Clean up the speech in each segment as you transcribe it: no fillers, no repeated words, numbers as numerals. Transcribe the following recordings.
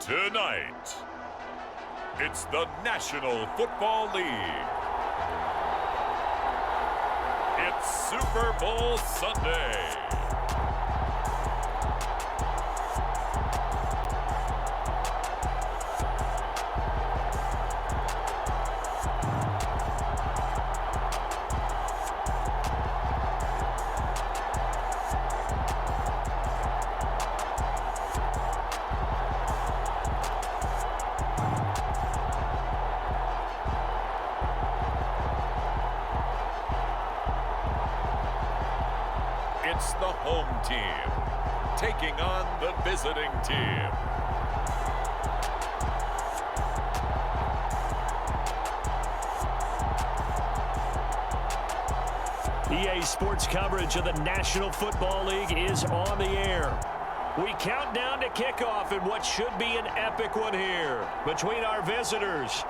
Tonight, it's the National Football League. It's Super Bowl Sunday. It's the home team taking on the visiting team. EA Sports coverage of the National Football League is on the air. We count down to kickoff in what should be an epic one here between our visitors.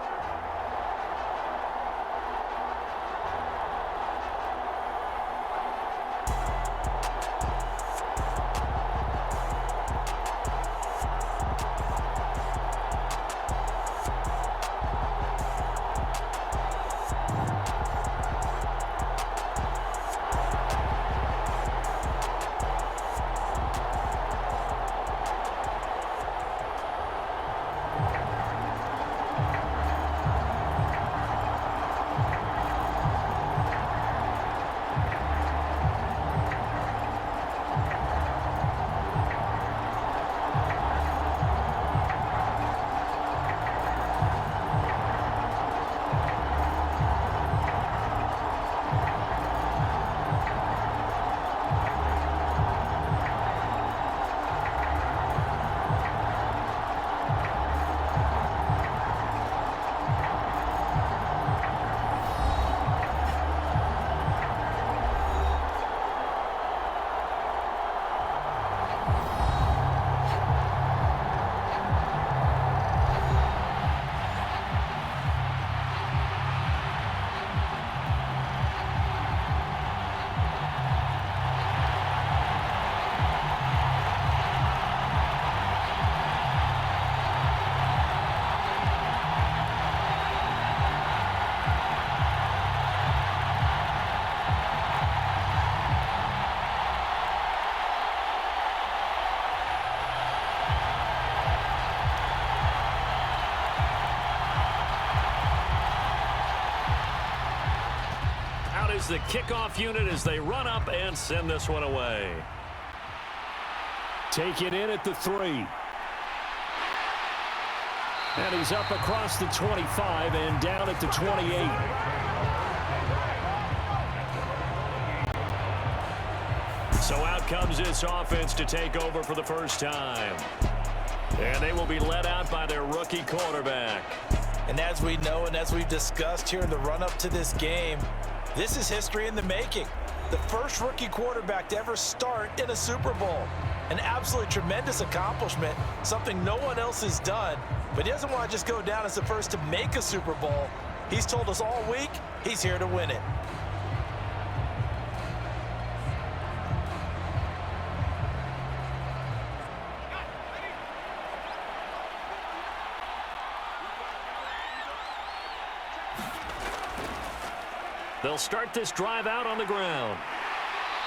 The kickoff unit as they run up and send this one away. Take it in at the 3. And he's up across the 25 and down at the 28. So out comes this offense to take over for the first time. And they will be led out by their rookie quarterback. And as we know and as we've discussed here in the run-up to this game, this is history in the making. The first rookie quarterback to ever start in a Super Bowl. An absolutely tremendous accomplishment, something no one else has done. But he doesn't want to just go down as the first to make a Super Bowl. He's told us all week he's here to win it. They'll start this drive out on the ground.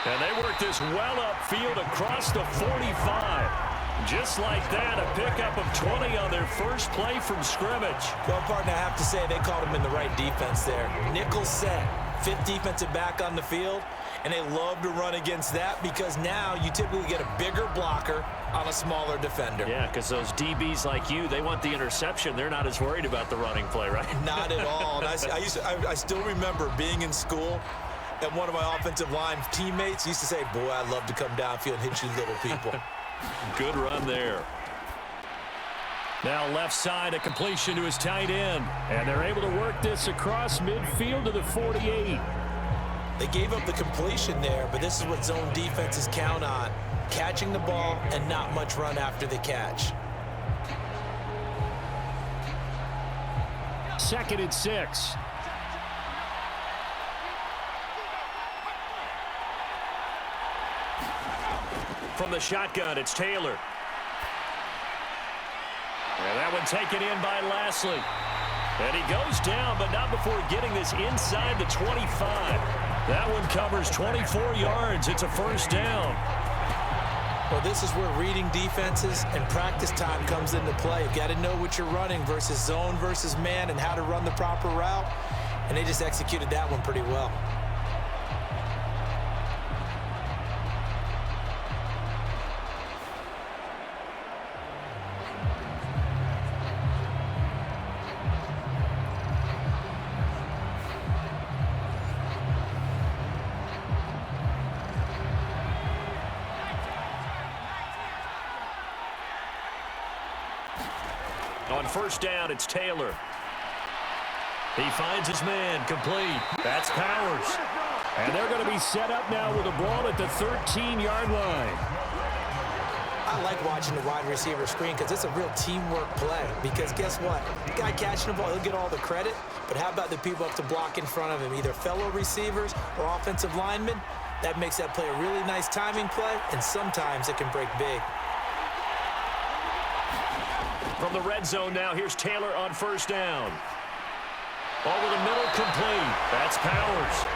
And they work this well upfield across the 45. Just like that, a pickup of 20 on their first play from scrimmage. Well, partner, I have to say, they called him in the right defense there. Nickel set, 5th defensive back on the field, and they love to run against that because now you typically get a bigger blocker on a smaller defender. Yeah, because those DBs like you, they want the interception. They're not as worried about the running play, right? Not at all. And I still remember being in school, and one of my offensive line teammates used to say, boy, I'd love to come downfield and hit you little people. Good run there. Now left side, a completion to his tight end. And they're able to work this across midfield to the 48. They gave up the completion there, but this is what zone defenses count on. Catching the ball and not much run after the catch. 2nd and 6. From the shotgun, it's Taylor. one taken in by Lashley. And he goes down, but not before getting this inside the 25. That one covers 24 yards. It's a first down. Well, this is where reading defenses and practice time comes into play. You've got to know what you're running versus zone versus man and how to run the proper route. And they just executed that one pretty well. On first down, it's Taylor. He finds his man, complete. That's Powers. And they're going to be set up now with the ball at the 13-yard line. I like watching the wide receiver screen because it's a real teamwork play. Because guess what? The guy catching the ball, he'll get all the credit. But how about the people up to block in front of him, either fellow receivers or offensive linemen? That makes that play a really nice timing play, and sometimes it can break big. From the red zone now, here's Taylor on first down. Over the middle, complete. That's Powers.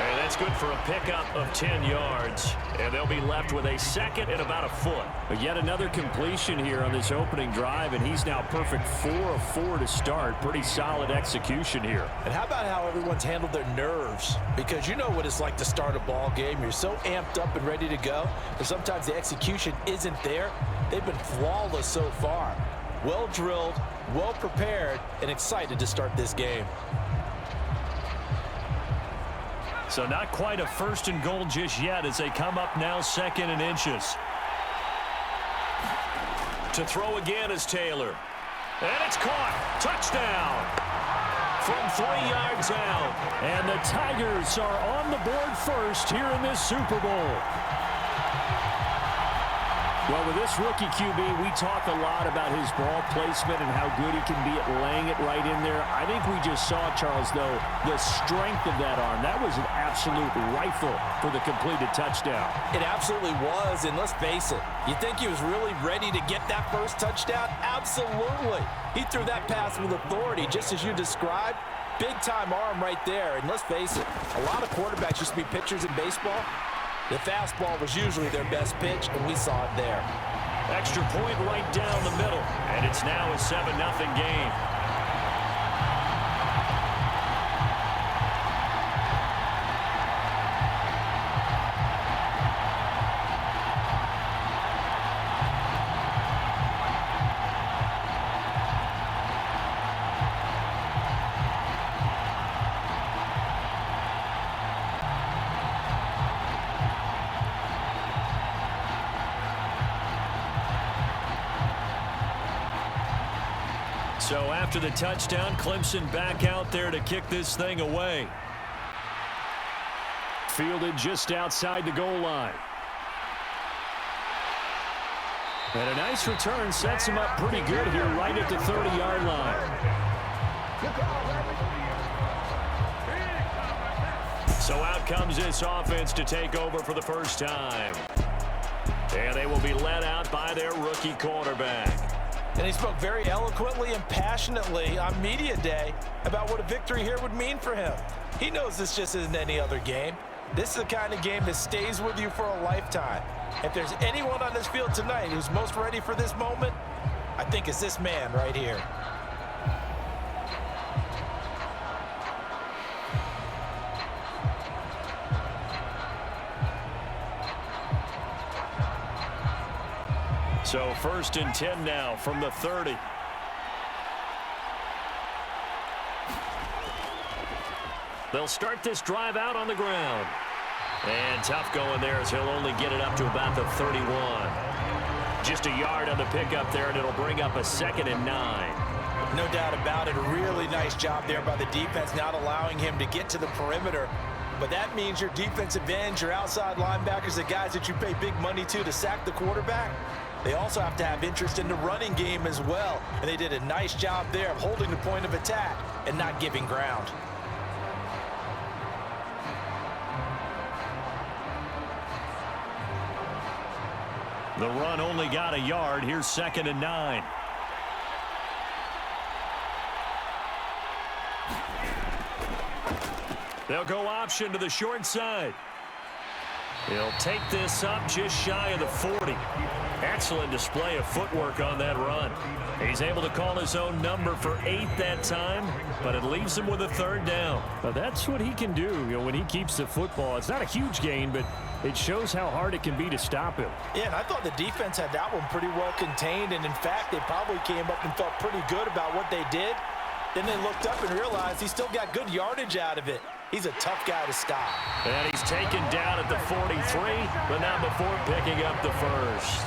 And that's good for a pickup of 10 yards. And they'll be left with a second and about a foot. But yet another completion here on this opening drive, and he's now perfect 4 of 4 to start. Pretty solid execution here. And how about how everyone's handled their nerves? Because you know what it's like to start a ball game. You're so amped up and ready to go, and sometimes the execution isn't there. They've been flawless so far. Well drilled, well prepared, and excited to start this game. So not quite a first and goal just yet as they come up now second and inches. To throw again is Taylor. And it's caught. Touchdown. From 3 yards out. And the Tigers are on the board first here in this Super Bowl. Well, with this rookie QB, we talk a lot about his ball placement and how good he can be at laying it right in there. I think we just saw, Charles, though, the strength of that arm. That was an absolute rifle for the completed touchdown. It absolutely was, and let's face it, you think he was really ready to get that first touchdown? Absolutely. He threw that pass with authority, just as you described. Big-time arm right there, and let's face it, a lot of quarterbacks used to be pitchers in baseball. The fastball was usually their best pitch, and we saw it there. Extra point right down the middle, and it's now a 7-0 game. So after the touchdown, Clemson back out there to kick this thing away. Fielded just outside the goal line. And a nice return sets him up pretty good here right at the 30-yard line. So out comes this offense to take over for the first time. And they will be led out by their rookie quarterback. And he spoke very eloquently and passionately on media day about what a victory here would mean for him. He knows this just isn't any other game. This is the kind of game that stays with you for a lifetime. If there's anyone on this field tonight who's most ready for this moment, I think it's this man right here. So first and 10 now from the 30. They'll start this drive out on the ground. And tough going there as he'll only get it up to about the 31. Just a yard on the pickup there, and it'll bring up a 2nd and 9. No doubt about it. A really nice job there by the defense, not allowing him to get to the perimeter. But that means your defensive ends, your outside linebackers, the guys that you pay big money to sack the quarterback, they also have to have interest in the running game as well. And they did a nice job there of holding the point of attack and not giving ground. The run only got a yard. Here's 2nd and 9. They'll go option to the short side. He'll take this up just shy of the 40. Excellent display of footwork on that run. He's able to call his own number for 8 that time, but it leaves him with a 3rd down. Well, that's what he can do, when he keeps the football. It's not a huge gain, but it shows how hard it can be to stop him. Yeah, and I thought the defense had that one pretty well contained, and in fact, they probably came up and felt pretty good about what they did. Then they looked up and realized he still got good yardage out of it. He's a tough guy to stop. And he's taken down at the 43, but not before picking up the first.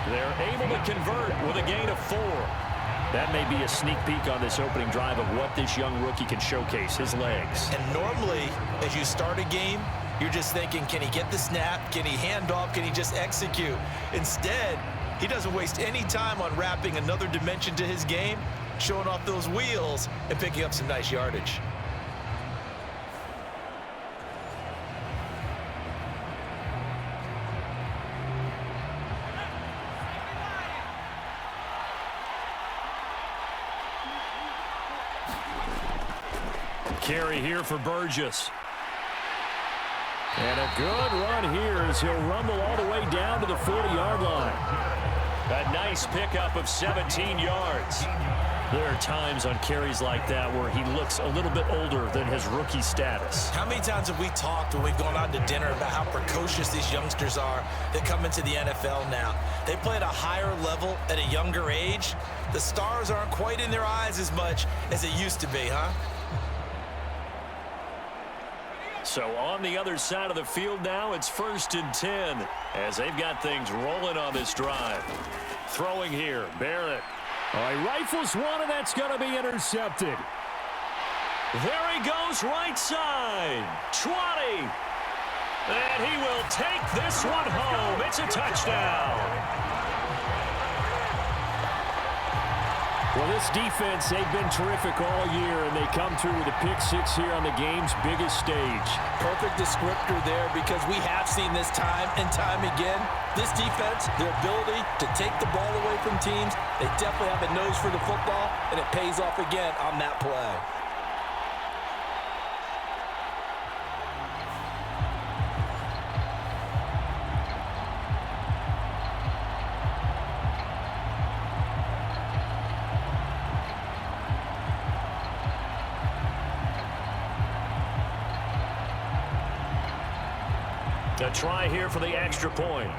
They're able to convert with a gain of 4. That may be a sneak peek on this opening drive of what this young rookie can showcase, his legs. And normally, as you start a game, you're just thinking, can he get the snap? Can he hand off? Can he just execute? Instead, he doesn't waste any time on wrapping another dimension to his game, showing off those wheels, and picking up some nice yardage. Carry here for Burgess. And a good run here as he'll rumble all the way down to the 40-yard line. A nice pickup of 17 yards. There are times on carries like that where he looks a little bit older than his rookie status. How many times have we talked when we've gone out to dinner about how precocious these youngsters are that come into the NFL now? They play at a higher level at a younger age. The stars aren't quite in their eyes as much as it used to be, huh? So on the other side of the field now, it's 1st and 10 as they've got things rolling on this drive. Throwing here, Barrett. All right, rifles one, and that's going to be intercepted. There he goes, right side. 20. And he will take this one home. It's a touchdown. Well, this defense, they've been terrific all year, and they come through with a pick-6 here on the game's biggest stage. Perfect descriptor there, because we have seen this time and time again. This defense, their ability to take the ball away from teams, they definitely have a nose for the football, and it pays off again on that play. A try here for the extra point.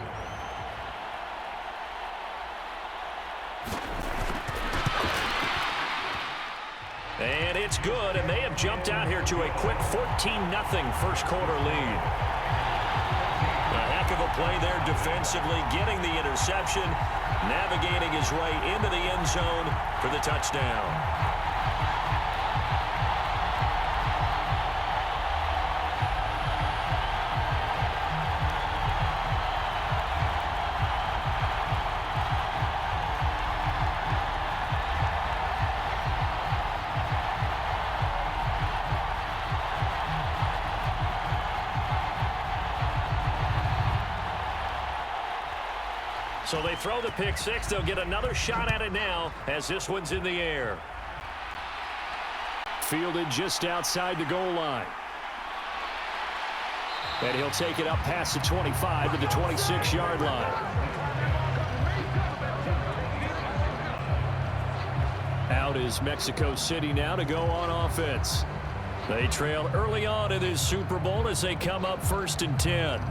And it's good, and they have jumped out here to a quick 14-0 first quarter lead. A heck of a play there defensively, getting the interception, navigating his way into the end zone for the touchdown. So they throw the pick-6. They'll get another shot at it now as this one's in the air. Fielded just outside the goal line. And he'll take it up past the 25 to the 26-yard line. Out is Mexico City now to go on offense. They trail early on in this Super Bowl as they come up 1st and 10.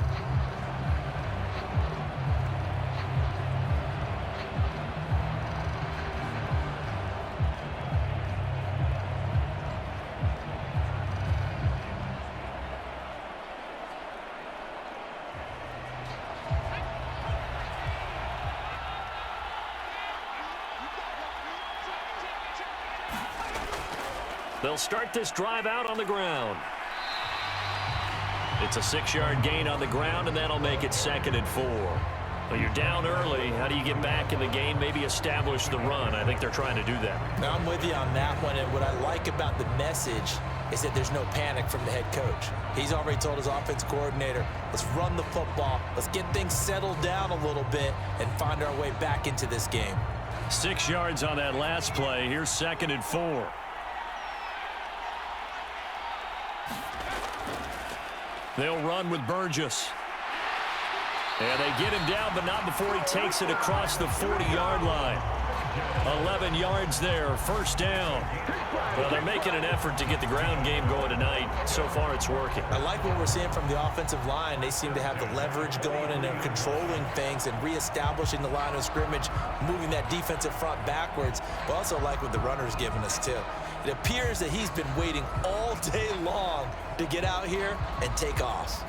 They'll start this drive out on the ground. It's a 6-yard gain on the ground, and that'll make it 2nd and 4. Well, you're down early. How do you get back in the game, maybe establish the run? I think they're trying to do that. Now, I'm with you on that one, and what I like about the message is that there's no panic from the head coach. He's already told his offense coordinator, let's run the football, let's get things settled down a little bit and find our way back into this game. 6 yards on that last play. Here's 2nd and 4. They'll run with Burgess. And they get him down, but not before he takes it across the 40-yard line. 11 yards there, first down. Well, they're making an effort to get the ground game going tonight. So far, it's working. I like what we're seeing from the offensive line. They seem to have the leverage going, and they're controlling things and reestablishing the line of scrimmage, moving that defensive front backwards. But also like what the runner's giving us, too. It appears that he's been waiting all day long to get out here and take off.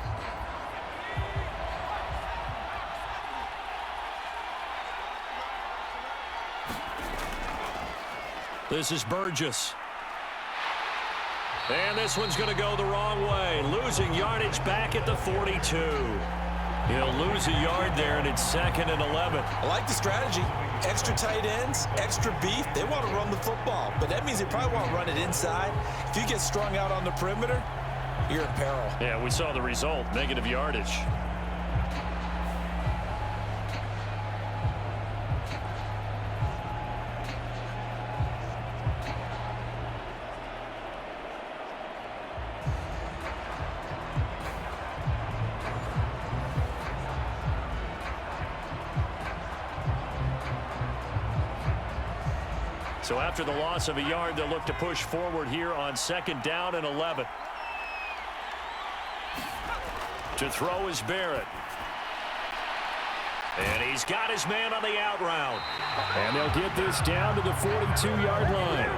This is Burgess. And this one's going to go the wrong way. Losing yardage back at the 42. He'll lose a yard there, and it's 2nd and 11. I like the strategy. Extra tight ends, extra beef. They want to run the football, but that means they probably want to run it inside. If you get strung out on the perimeter, you're in peril. Yeah, we saw the result, negative yardage. So after the loss of a yard, they'll look to push forward here on 2nd down and 11. To throw is Barrett. And he's got his man on the out route. And they'll get this down to the 42-yard line.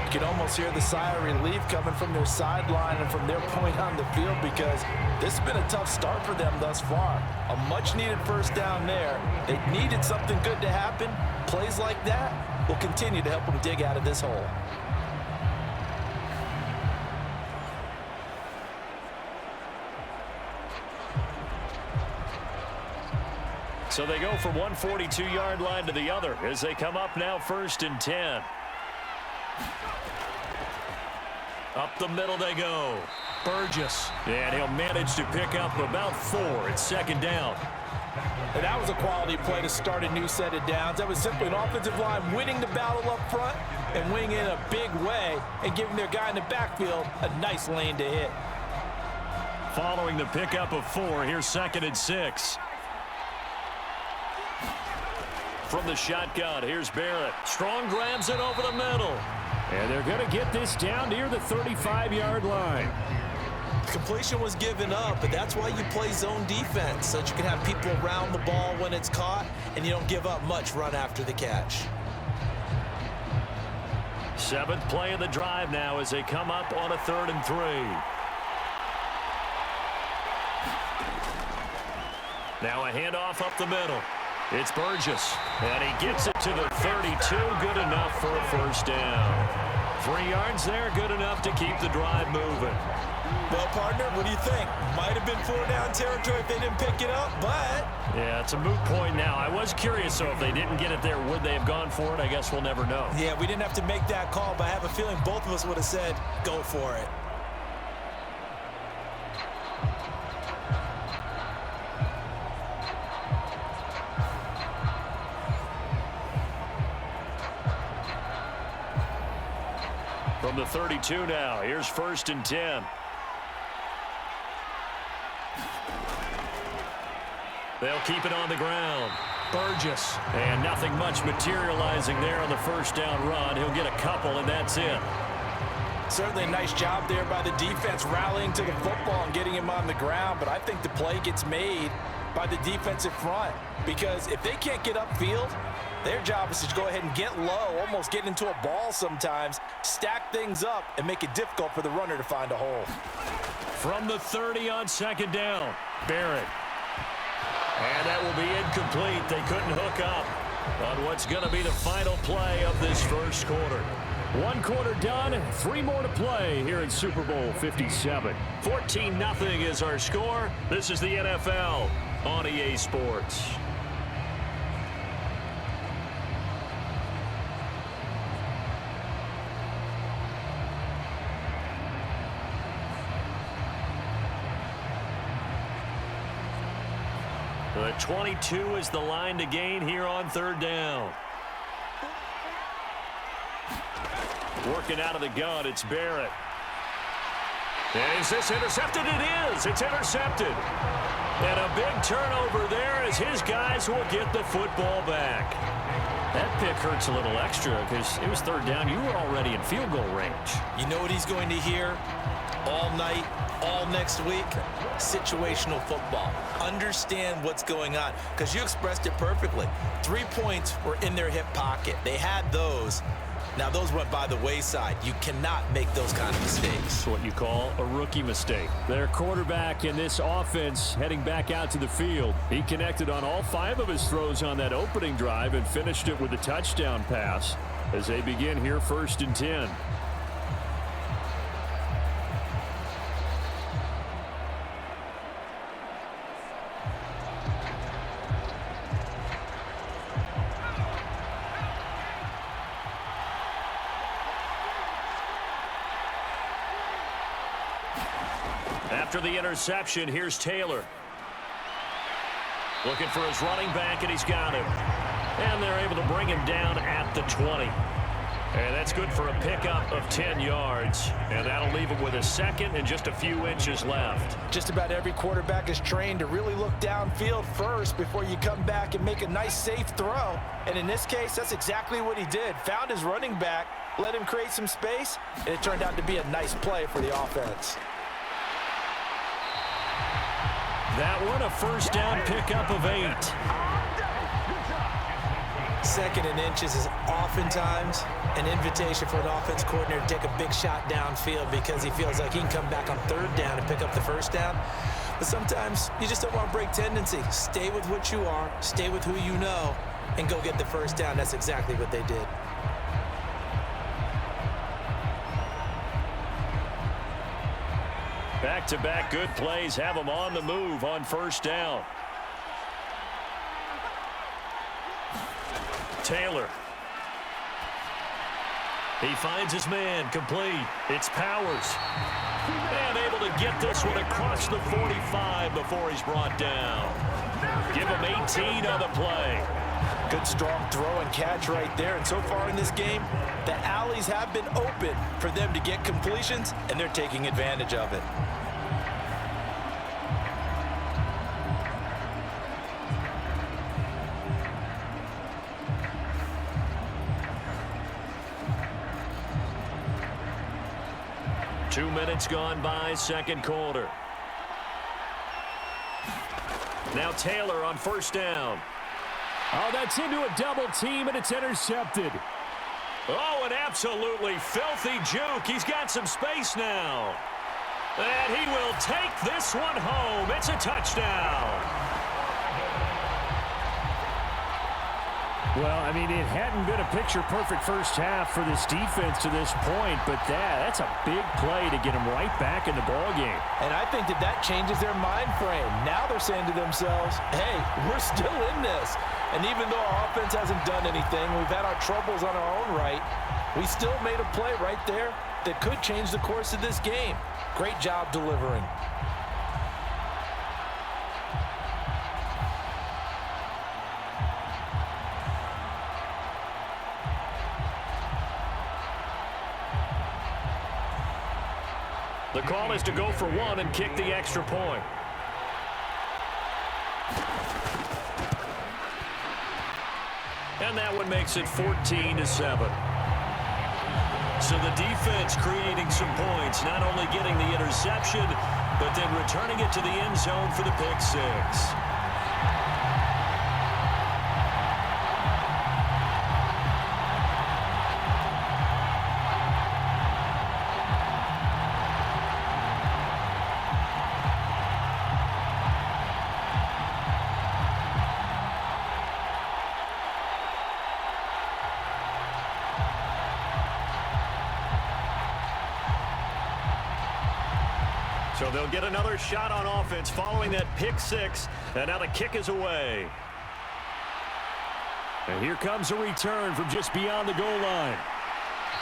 You can almost hear the sigh of relief coming from their sideline and from their point on the field, because this has been a tough start for them thus far. A much-needed first down there. They needed something good to happen. Plays like that will continue to help them dig out of this hole. So they go from one 42-yard line to the other as they come up now 1st and 10. Up the middle they go. Burgess. And he'll manage to pick up about 4. It's 2nd down. And that was a quality play to start a new set of downs. That was simply an offensive line winning the battle up front and winning in a big way and giving their guy in the backfield a nice lane to hit. Following the pickup of 4, here's 2nd and 6. From the shotgun, here's Barrett. Strong grabs it over the middle. And they're going to get this down near the 35-yard line. Completion was given up, but that's why you play zone defense, so that you can have people around the ball when it's caught, and you don't give up much run after the catch. 7th play of the drive now as they come up on a 3rd and 3. Now a handoff up the middle. It's Burgess, and he gets it to the 32. Good enough for a first down. 3 yards there, good enough to keep the drive moving. Well, partner, what do you think? Might have been 4-down territory if they didn't pick it up, but... Yeah, it's a moot point now. I was curious, so if they didn't get it there, would they have gone for it? I guess we'll never know. Yeah, we didn't have to make that call, but I have a feeling both of us would have said, go for it. From the 32 now, here's 1st and 10. They'll keep it on the ground. Burgess. And nothing much materializing there on the first down run. He'll get a couple, and that's it. Certainly a nice job there by the defense rallying to the football and getting him on the ground, but I think the play gets made by the defensive front, because if they can't get upfield, their job is to go ahead and get low, almost get into a ball sometimes, stack things up, and make it difficult for the runner to find a hole. From the 30 on 2nd down, Barrett. And that will be incomplete. They couldn't hook up on what's going to be the final play of this first quarter. 1 quarter done, 3 more to play here in Super Bowl 57. 14-0 is our score. This is the NFL on EA Sports. The 22 is the line to gain here on 3rd down. Working out of the gun, it's Barrett. And is this intercepted? It is. It's intercepted. And a big turnover there as his guys will get the football back. That pick hurts a little extra because it was third down. You were already in field goal range. You know what he's going to hear all night, all next week? Situational football. Understand what's going on, because you expressed it perfectly. 3 points were in their hip pocket. They had those. Now, those went by the wayside. You cannot make those kind of mistakes. It's what you call a rookie mistake. Their quarterback in this offense heading back out to the field. He connected on all 5 of his throws on that opening drive and finished it with a touchdown pass as they begin here 1st and 10. After the interception, here's Taylor. Looking for his running back, and he's got him. And they're able to bring him down at the 20. And that's good for a pickup of 10 yards. And that'll leave him with a second and just a few inches left. Just about every quarterback is trained to really look downfield first before you come back and make a nice, safe throw. And in this case, that's exactly what he did. Found his running back, let him create some space, and it turned out to be a nice play for the offense. That one, a first down pickup of 8. 2nd and inches is oftentimes an invitation for an offense coordinator to take a big shot downfield because he feels like he can come back on 3rd down and pick up the 1st down. But sometimes you just don't want to break tendency. Stay with what you are, stay with who you know, and go get the 1st down. That's exactly what they did. Back-to-back good plays have him on the move on 1st down. Taylor. He finds his man complete. It's Powers. And able to get this one across the 45 before he's brought down. Give him 18 on the play. Good strong throw and catch right there. And so far in this game, the alleys have been open for them to get completions, and they're taking advantage of it. Two minutes gone by, 2nd quarter. Now Taylor on 1st down. Oh, that's into a double team, and it's intercepted. Oh, an absolutely filthy juke. He's got some space now. And he will take this one home. It's a touchdown. Well, I mean, it hadn't been a picture-perfect first half for this defense to this point, but that's a big play to get them right back in the ballgame. And I think that changes their mind frame. Now they're saying to themselves, hey, we're still in this. And even though our offense hasn't done anything, we've had our troubles on our own right, we still made a play right there that could change the course of this game. Great job delivering. The call is to go for 1 and kick the extra point. And that one makes it 14-7. So the defense creating some points, not only getting the interception, but then returning it to the end zone for the pick 6. So they'll get another shot on offense following that pick 6, and now the kick is away. And here comes a return from just beyond the goal line.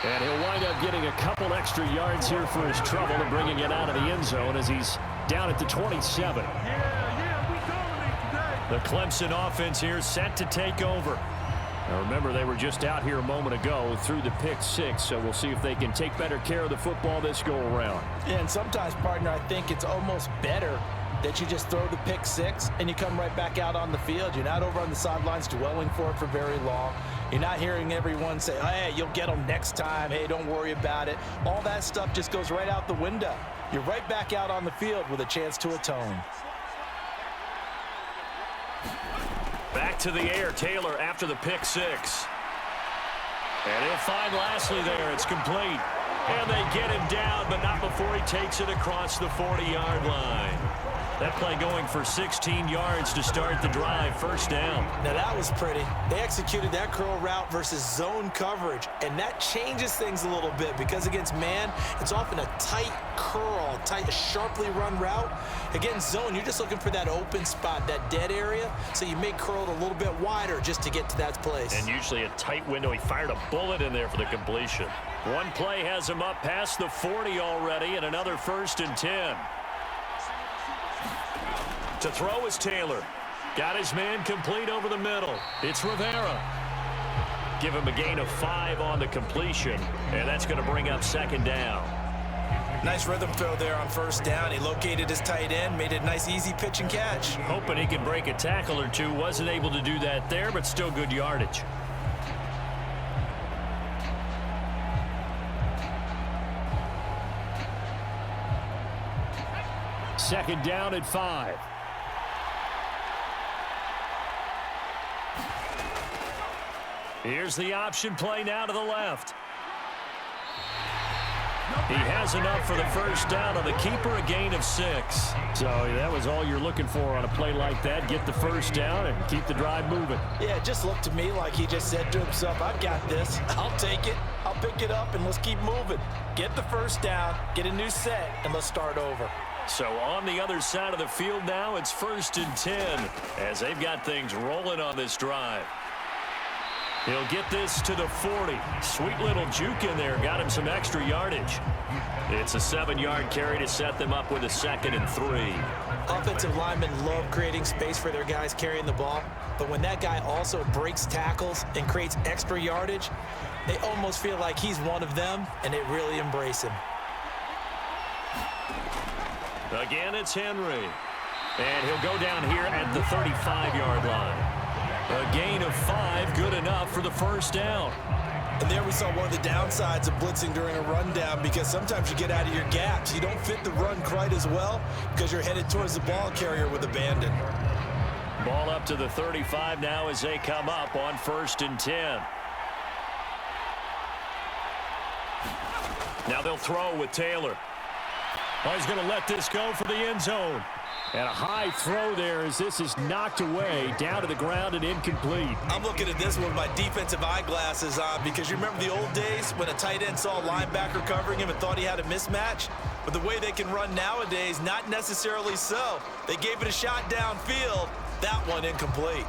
And he'll wind up getting a couple extra yards here for his trouble and bringing it out of the end zone as he's down at the 27. The Clemson offense here set to take over. Now remember, they were just out here a moment ago through the pick six, so we'll see if they can take better care of the football this go-around. Yeah, and sometimes, partner, I think it's almost better that you just throw the pick six and you come right back out on the field. You're not over on the sidelines dwelling for it for very long. You're not hearing everyone say, hey, you'll get them next time. Hey, don't worry about it. All that stuff just goes right out the window. You're right back out on the field with a chance to atone. Back to the air, Taylor after the pick six. And he'll find Lashley there. It's complete. And they get him down, but not before he takes it across the 40-yard line. That play going for 16 yards to start the drive, first down. Now that was pretty. They executed that curl route versus zone coverage, and that changes things a little bit because against man, it's often a tight curl, tight, sharply run route. Against zone, you're just looking for that open spot, that dead area, so you may curl it a little bit wider just to get to that place. And usually a tight window. He fired a bullet in there for the completion. One play has him up past the 40 already, and another 1st and 10. To throw is Taylor. Got his man complete over the middle. It's Rivera. Give him a gain of 5 on the completion, and that's going to bring up 2nd down. Nice rhythm throw there on 1st down. He located his tight end, made it a nice easy pitch and catch. Hoping he could break a tackle or two. Wasn't able to do that there, but still good yardage. Second down at 5. Here's the option play now to the left. He has enough for the 1st down on the keeper, a gain of 6. So that was all you're looking for on a play like that. Get the 1st down and keep the drive moving. Yeah, it just looked to me like he just said to himself, I've got this. I'll take it. I'll pick it up, and let's keep moving. Get the 1st down, get a new set, and let's start over. So on the other side of the field now, it's 1st and 10 as they've got things rolling on this drive. He'll get this to the 40. Sweet little juke in there. Got him some extra yardage. It's a 7-yard carry to set them up with a 2nd and 3. Offensive linemen love creating space for their guys carrying the ball, but when that guy also breaks tackles and creates extra yardage, they almost feel like he's one of them, and they really embrace him. Again, it's Henry. And he'll go down here at the 35-yard line. A gain of 5, good enough for the 1st down. And there we saw one of the downsides of blitzing during a rundown, because sometimes you get out of your gaps. You don't fit the run quite as well because you're headed towards the ball carrier with abandon. Ball up to the 35 now as they come up on 1st and 10. Now they'll throw with Taylor. Oh, he's going to let this go for the end zone. And a high throw there as this is knocked away, down to the ground and incomplete. I'm looking at this with my defensive eyeglasses on, because you remember the old days when a tight end saw a linebacker covering him and thought he had a mismatch? But the way they can run nowadays, not necessarily so. They gave it a shot downfield. That one incomplete.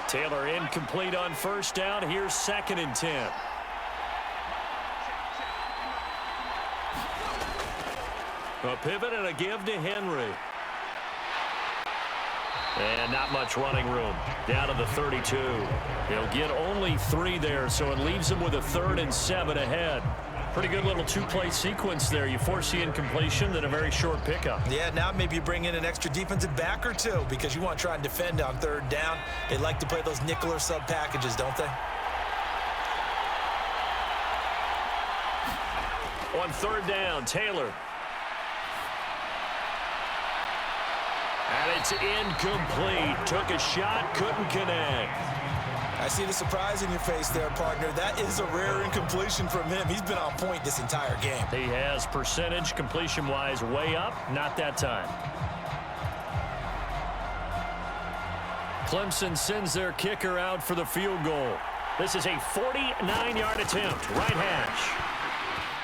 Taylor incomplete on 1st down. Here's 2nd and 10. A pivot and a give to Henry. And not much running room. Down to the 32. He'll get only 3 there, so it leaves him with a 3rd and 7 ahead. Pretty good little 2-play sequence there. You force the incompletion, then a very short pickup. Yeah, now maybe you bring in an extra defensive back or two, because you want to try and defend on 3rd down. They like to play those nickel or sub packages, don't they? On 3rd down, Taylor. And it's incomplete. Took a shot, couldn't connect. I see the surprise in your face there, partner. That is a rare incompletion from him. He's been on point this entire game. He has percentage, completion-wise, way up. Not that time. Clemson sends their kicker out for the field goal. This is a 49-yard attempt, right hash.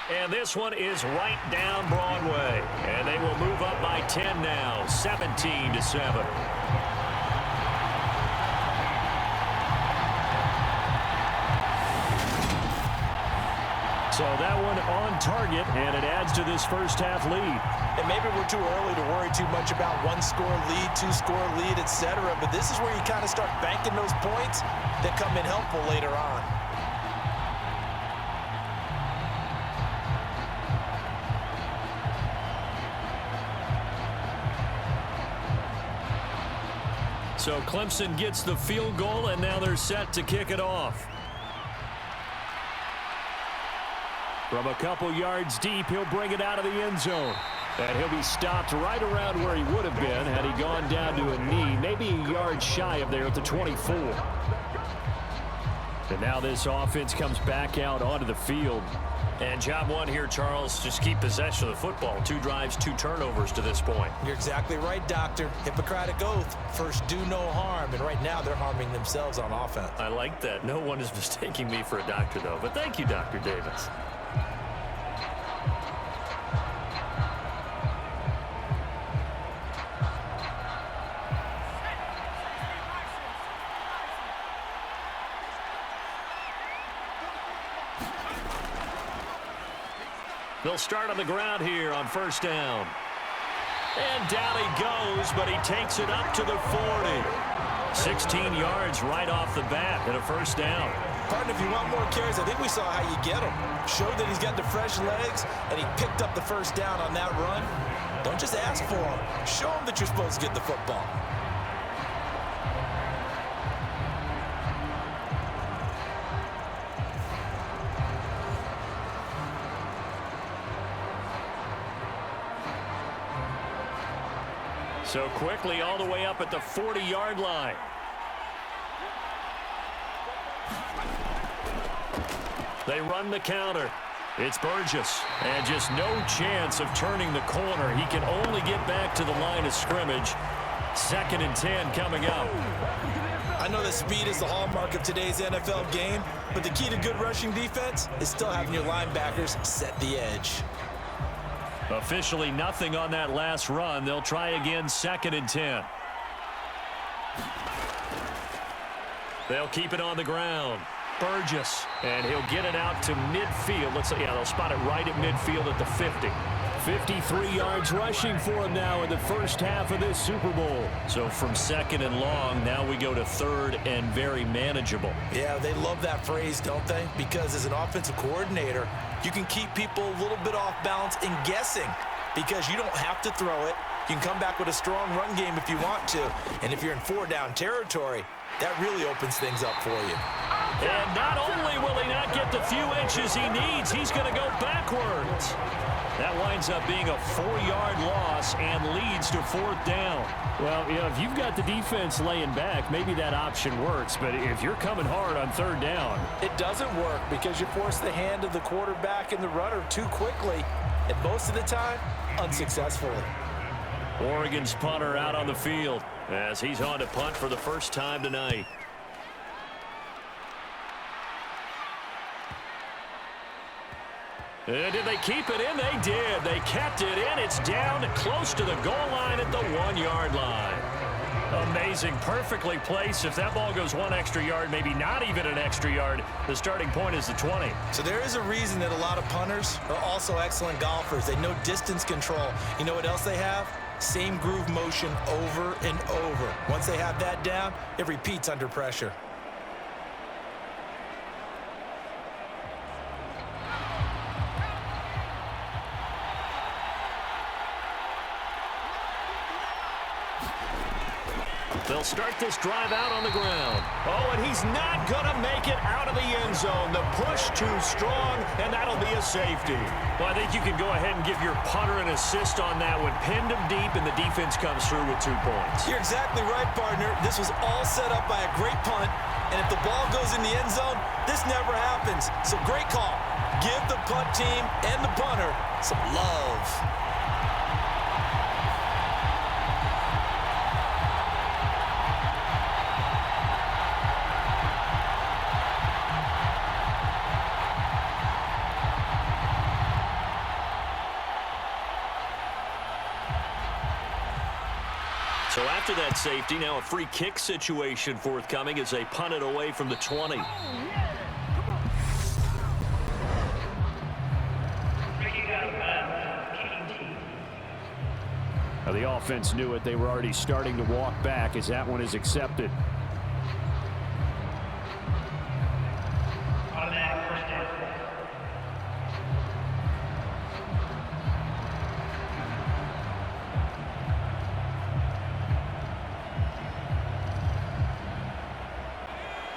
And this one is right down Broadway. And they will move up by 10 now, 17-7. So that one on target, and it adds to this first half lead. And maybe we're too early to worry too much about one-score lead, two-score lead, etc. But this is where you kind of start banking those points that come in helpful later on. So Clemson gets the field goal, and now they're set to kick it off. From a couple yards deep, he'll bring it out of the end zone. And he'll be stopped right around where he would have been had he gone down to a knee, maybe a yard shy of there at the 24. And now this offense comes back out onto the field. And job one here, Charles, just keep possession of the football. 2 drives, 2 turnovers to this point. You're exactly right, Doctor. Hippocratic oath. First, do no harm. And right now, they're harming themselves on offense. I like that. No one is mistaking me for a doctor, though. But thank you, Dr. Davis. They'll start on the ground here on first down. And down he goes, but he takes it up to the 40. 16 yards right off the bat and a first down. Partner, if you want more carries, I think we saw how you get him. Showed that he's got the fresh legs, and he picked up the first down on that run. Don't just ask for him. Show him that you're supposed to get the football. So quickly all the way up at the 40-yard line. They run the counter. It's Burgess. And just no chance of turning the corner. He can only get back to the line of scrimmage. 2nd and 10 coming up. I know that speed is the hallmark of today's NFL game, but the key to good rushing defense is still having your linebackers set the edge. Officially nothing on that last run. They'll try again 2nd and 10. They'll keep it on the ground. Burgess, and he'll get it out to midfield. Let's say, yeah, they'll spot it right at midfield at the 50. 53 yards rushing for him now in the first half of this Super Bowl. So from 2nd and long, now we go to 3rd and very manageable. Yeah, they love that phrase, don't they? Because as an offensive coordinator, you can keep people a little bit off balance and guessing because you don't have to throw it. You can come back with a strong run game if you want to. And if you're in 4-down territory, that really opens things up for you. And not only will he not get the few inches he needs, he's going to go backwards. That winds up being a 4-yard loss and leads to 4th down. Well, you know, if you've got the defense laying back, maybe that option works. But if you're coming hard on 3rd down, it doesn't work because you force the hand of the quarterback and the runner too quickly, and most of the time, unsuccessfully. Oregon's punter out on the field as he's on to punt for the first time tonight. And did they keep it in? They did. They kept it in. It's down close to the goal line at the 1-yard line. Amazing. Perfectly placed. If that ball goes 1 extra yard, maybe not even an extra yard, the starting point is the 20. So there is a reason that a lot of punters are also excellent golfers. They know distance control. You know what else they have? Same groove motion over and over. Once they have that down, it repeats under pressure. They'll start this drive out on the ground. Oh, and he's not going to make it out of the end zone. The push too strong, and that'll be a safety. Well, I think you can go ahead and give your punter an assist on that one. Pinned him deep, and the defense comes through with 2 points. You're exactly right, partner. This was all set up by a great punt, and if the ball goes in the end zone, this never happens. So great call. Give the punt team and the punter some love. So after that safety, now a free kick situation forthcoming as they punt it away from the 20. Now, the offense knew it. They were already starting to walk back as that one is accepted.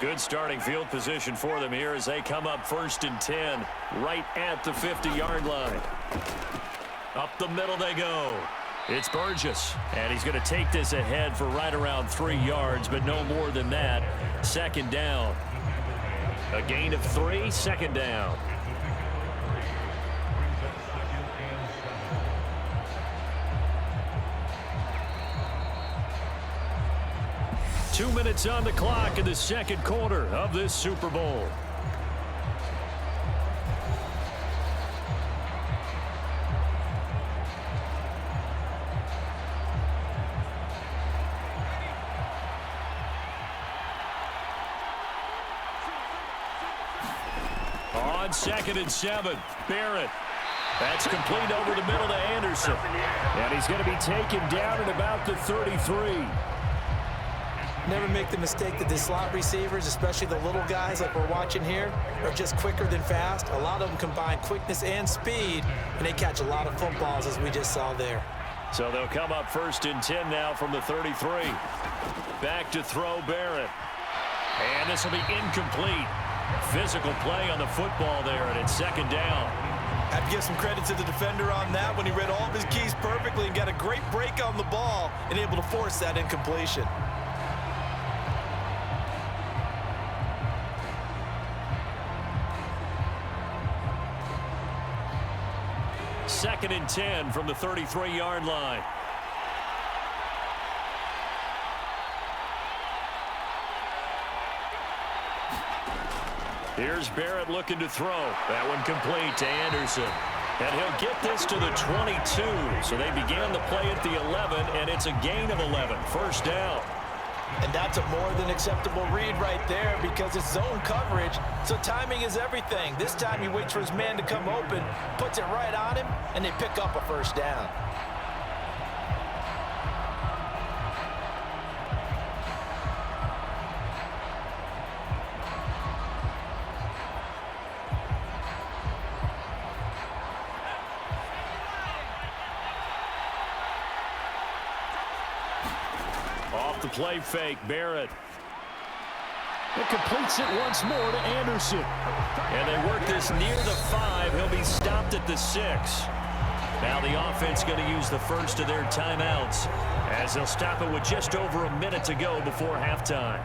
Good starting field position for them here as they come up 1st and 10, right at the 50-yard line. Up the middle they go. It's Burgess, and he's going to take this ahead for right around 3 yards, but no more than that. 2nd down. A gain of 3, 2nd down. Two minutes on the clock in the 2nd quarter of this Super Bowl. On 2nd and 7, Barrett. That's complete over the middle to Anderson. And he's going to be taken down at about the 33. Never make the mistake that the slot receivers, especially the little guys like we're watching here, are just quicker than fast. A lot of them combine quickness and speed, and they catch a lot of footballs, as we just saw there. So they'll come up 1st and 10 now from the 33. Back to throw Barrett. And this will be incomplete. Physical play on the football there, and it's 2nd down. I have to give some credit to the defender on that when he read all of his keys perfectly and got a great break on the ball and able to force that incompletion. Second and 10 from the 33-yard line. Here's Barrett looking to throw. That one complete to Anderson. And he'll get this to the 22. So they began the play at the 11, and it's a gain of 11. 1st down. And that's a more than acceptable read right there because it's zone coverage, so timing is everything. This time he waits for his man to come open, puts it right on him, and they pick up a 1st down. Off the play fake, Barrett. It completes it once more to Anderson. And they work this near the 5. He'll be stopped at the 6. Now the offense going to use the first of their timeouts as they'll stop it with just over a minute to go before halftime.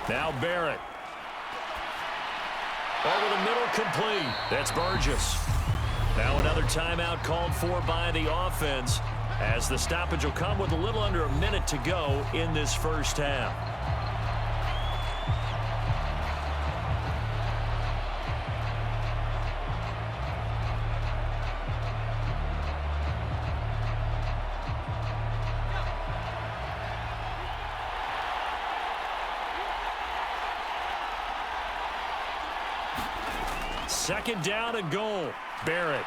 Now Barrett. Over the middle, complete. That's Burgess. Now another timeout called for by the offense as the stoppage will come with a little under a minute to go in this 1st half. Second down and goal. Barrett.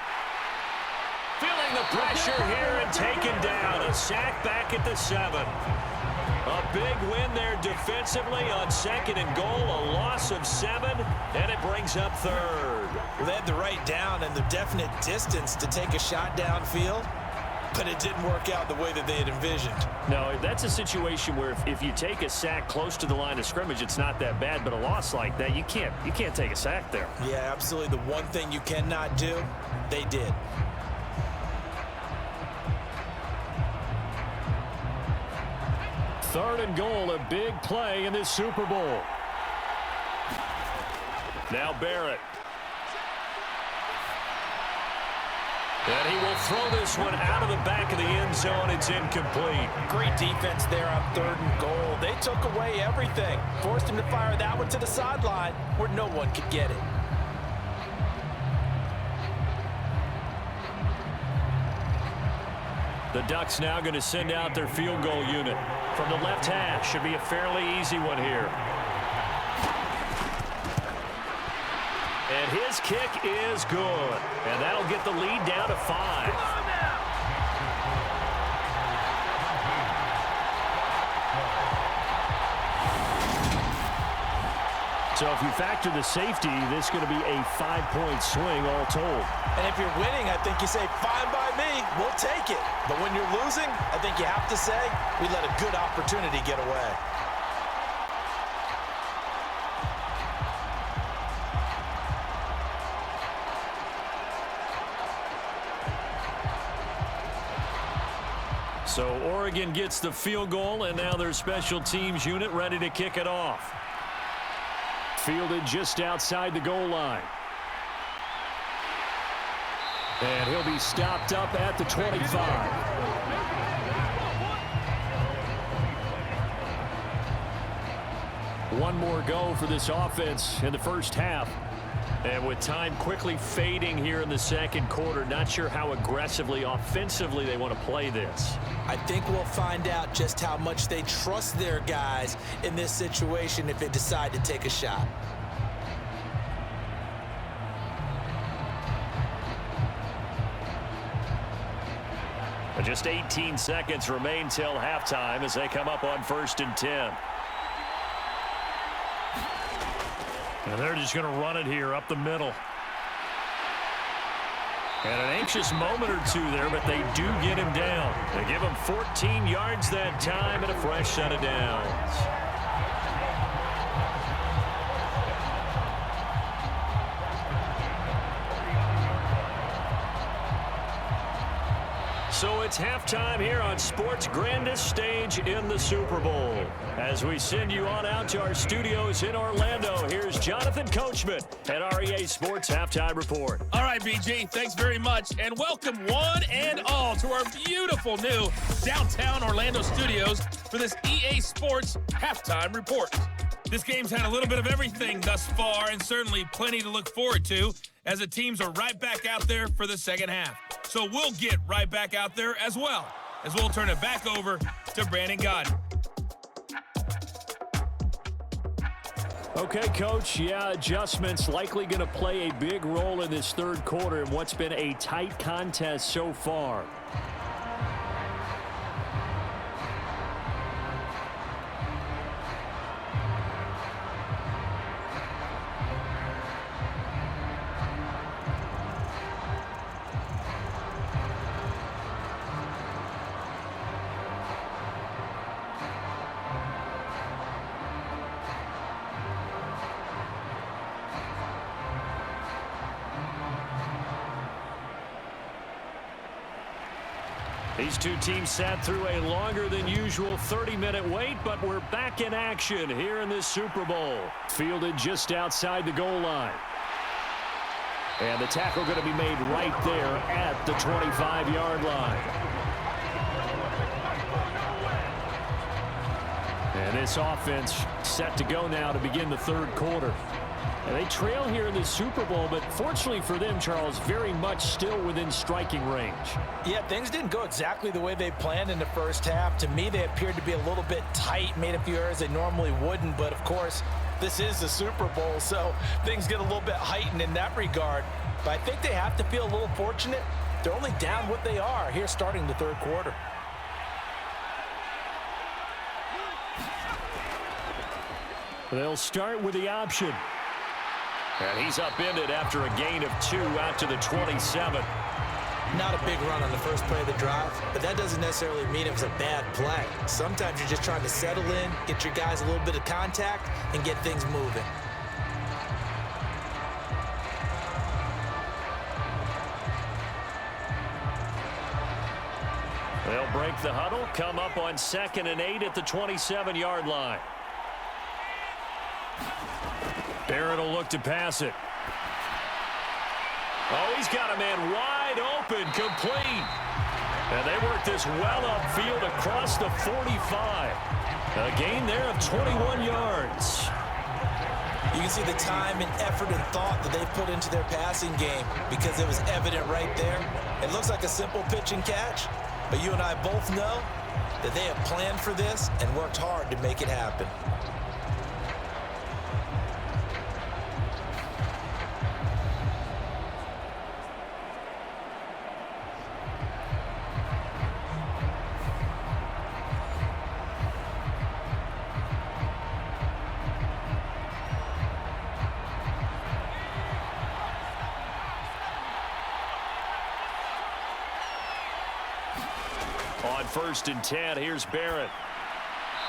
Feeling the pressure here and taken down. A sack back at the 7. A big win there defensively on 2nd and goal. A loss of 7, and it brings up 3rd. Well, they had the right down and the definite distance to take a shot downfield, but it didn't work out the way that they had envisioned. No, that's a situation where if you take a sack close to the line of scrimmage, it's not that bad, but a loss like that, you can't take a sack there. Yeah, absolutely. The one thing you cannot do, they did. Third and goal, a big play in this Super Bowl. Now Barrett. And he will throw this one out of the back of the end zone. It's incomplete. Great defense there on 3rd and goal. They took away everything. Forced him to fire that one to the sideline where no one could get it. The Ducks now going to send out their field goal unit. From the left hash, should be a fairly easy one here. And his kick is good. And that'll get the lead down to 5. So if you factor the safety, this is going to be a 5-point swing all told. And if you're winning, I think you say, fine by me, we'll take it. But when you're losing, I think you have to say, we let a good opportunity get away. So Oregon gets the field goal, and now their special teams unit ready to kick it off. Fielded just outside the goal line. And he'll be stopped up at the 25. One more go for this offense in the first half. And with time quickly fading here in the second quarter, not sure how aggressively, offensively they want to play this. I think we'll find out just how much they trust their guys in this situation if they decide to take a shot. Just 18 seconds remain till halftime as they come up on 1st and 10. And they're just going to run it here up the middle. And an anxious moment or two there, but they do get him down. They give him 14 yards that time and a fresh set of downs. So it's halftime here on sports' grandest stage in the Super Bowl. As we send you on out to our studios in Orlando, here's Jonathan Coachman at REA Sports Halftime Report. All right, BG, thanks very much, and welcome one and all to our beautiful new downtown Orlando studios for this EA Sports Halftime Report. This game's had a little bit of everything thus far, and certainly plenty to look forward to, as the teams are right back out there for the second half. So we'll get right back out there as well, as we'll turn it back over to Brandon Godden. Okay, Coach, adjustments likely going to play a big role in this third quarter in what's been a tight contest so far. These two teams sat through a longer than usual 30-minute wait, but we're back in action here in this Super Bowl. Fielded just outside the goal line. And the tackle going to be made right there at the 25-yard line. And this offense set to go now to begin the third quarter. And they trail here in the Super Bowl, but fortunately for them, Charles, very much still within striking range. Yeah, things didn't go exactly the way they planned in the first half. To me, they appeared to be a little bit tight, made a few errors they normally wouldn't. But, of course, this is the Super Bowl, so things get a little bit heightened in that regard. But I think they have to feel a little fortunate. They're only down what they are here starting the third quarter. They'll start with the option. And he's upended after a gain of 2 out to the 27. Not a big run on the first play of the drive, but that doesn't necessarily mean it was a bad play. Sometimes you're just trying to settle in, get your guys a little bit of contact, and get things moving. They'll break the huddle, come up on 2nd and 8 at the 27-yard line. Barrett will look to pass it. Oh, he's got a man wide open, complete. And they work this well upfield across the 45. A gain there of 21 yards. You can see the time and effort and thought that they put into their passing game because it was evident right there. It looks like a simple pitch and catch, but you and I both know that they have planned for this and worked hard to make it happen. On 1st and 10, here's Barrett.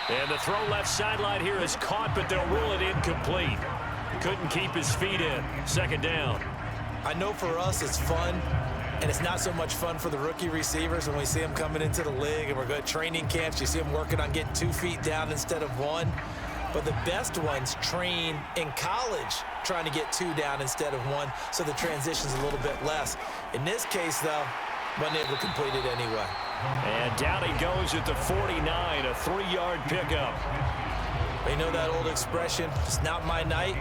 And the throw left sideline here is caught, but they'll rule it incomplete. Couldn't keep his feet in. 2nd down. I know for us it's fun, and it's not so much fun for the rookie receivers when we see them coming into the league and we're going to training camps. You see them working on getting 2 feet down instead of 1. But the best ones train in college trying to get 2 down instead of 1, so the transition's a little bit less. In this case, though, wasn't able to complete it anyway. And down he goes at the 49, a 3-yard pickup. You know that old expression, it's not my night?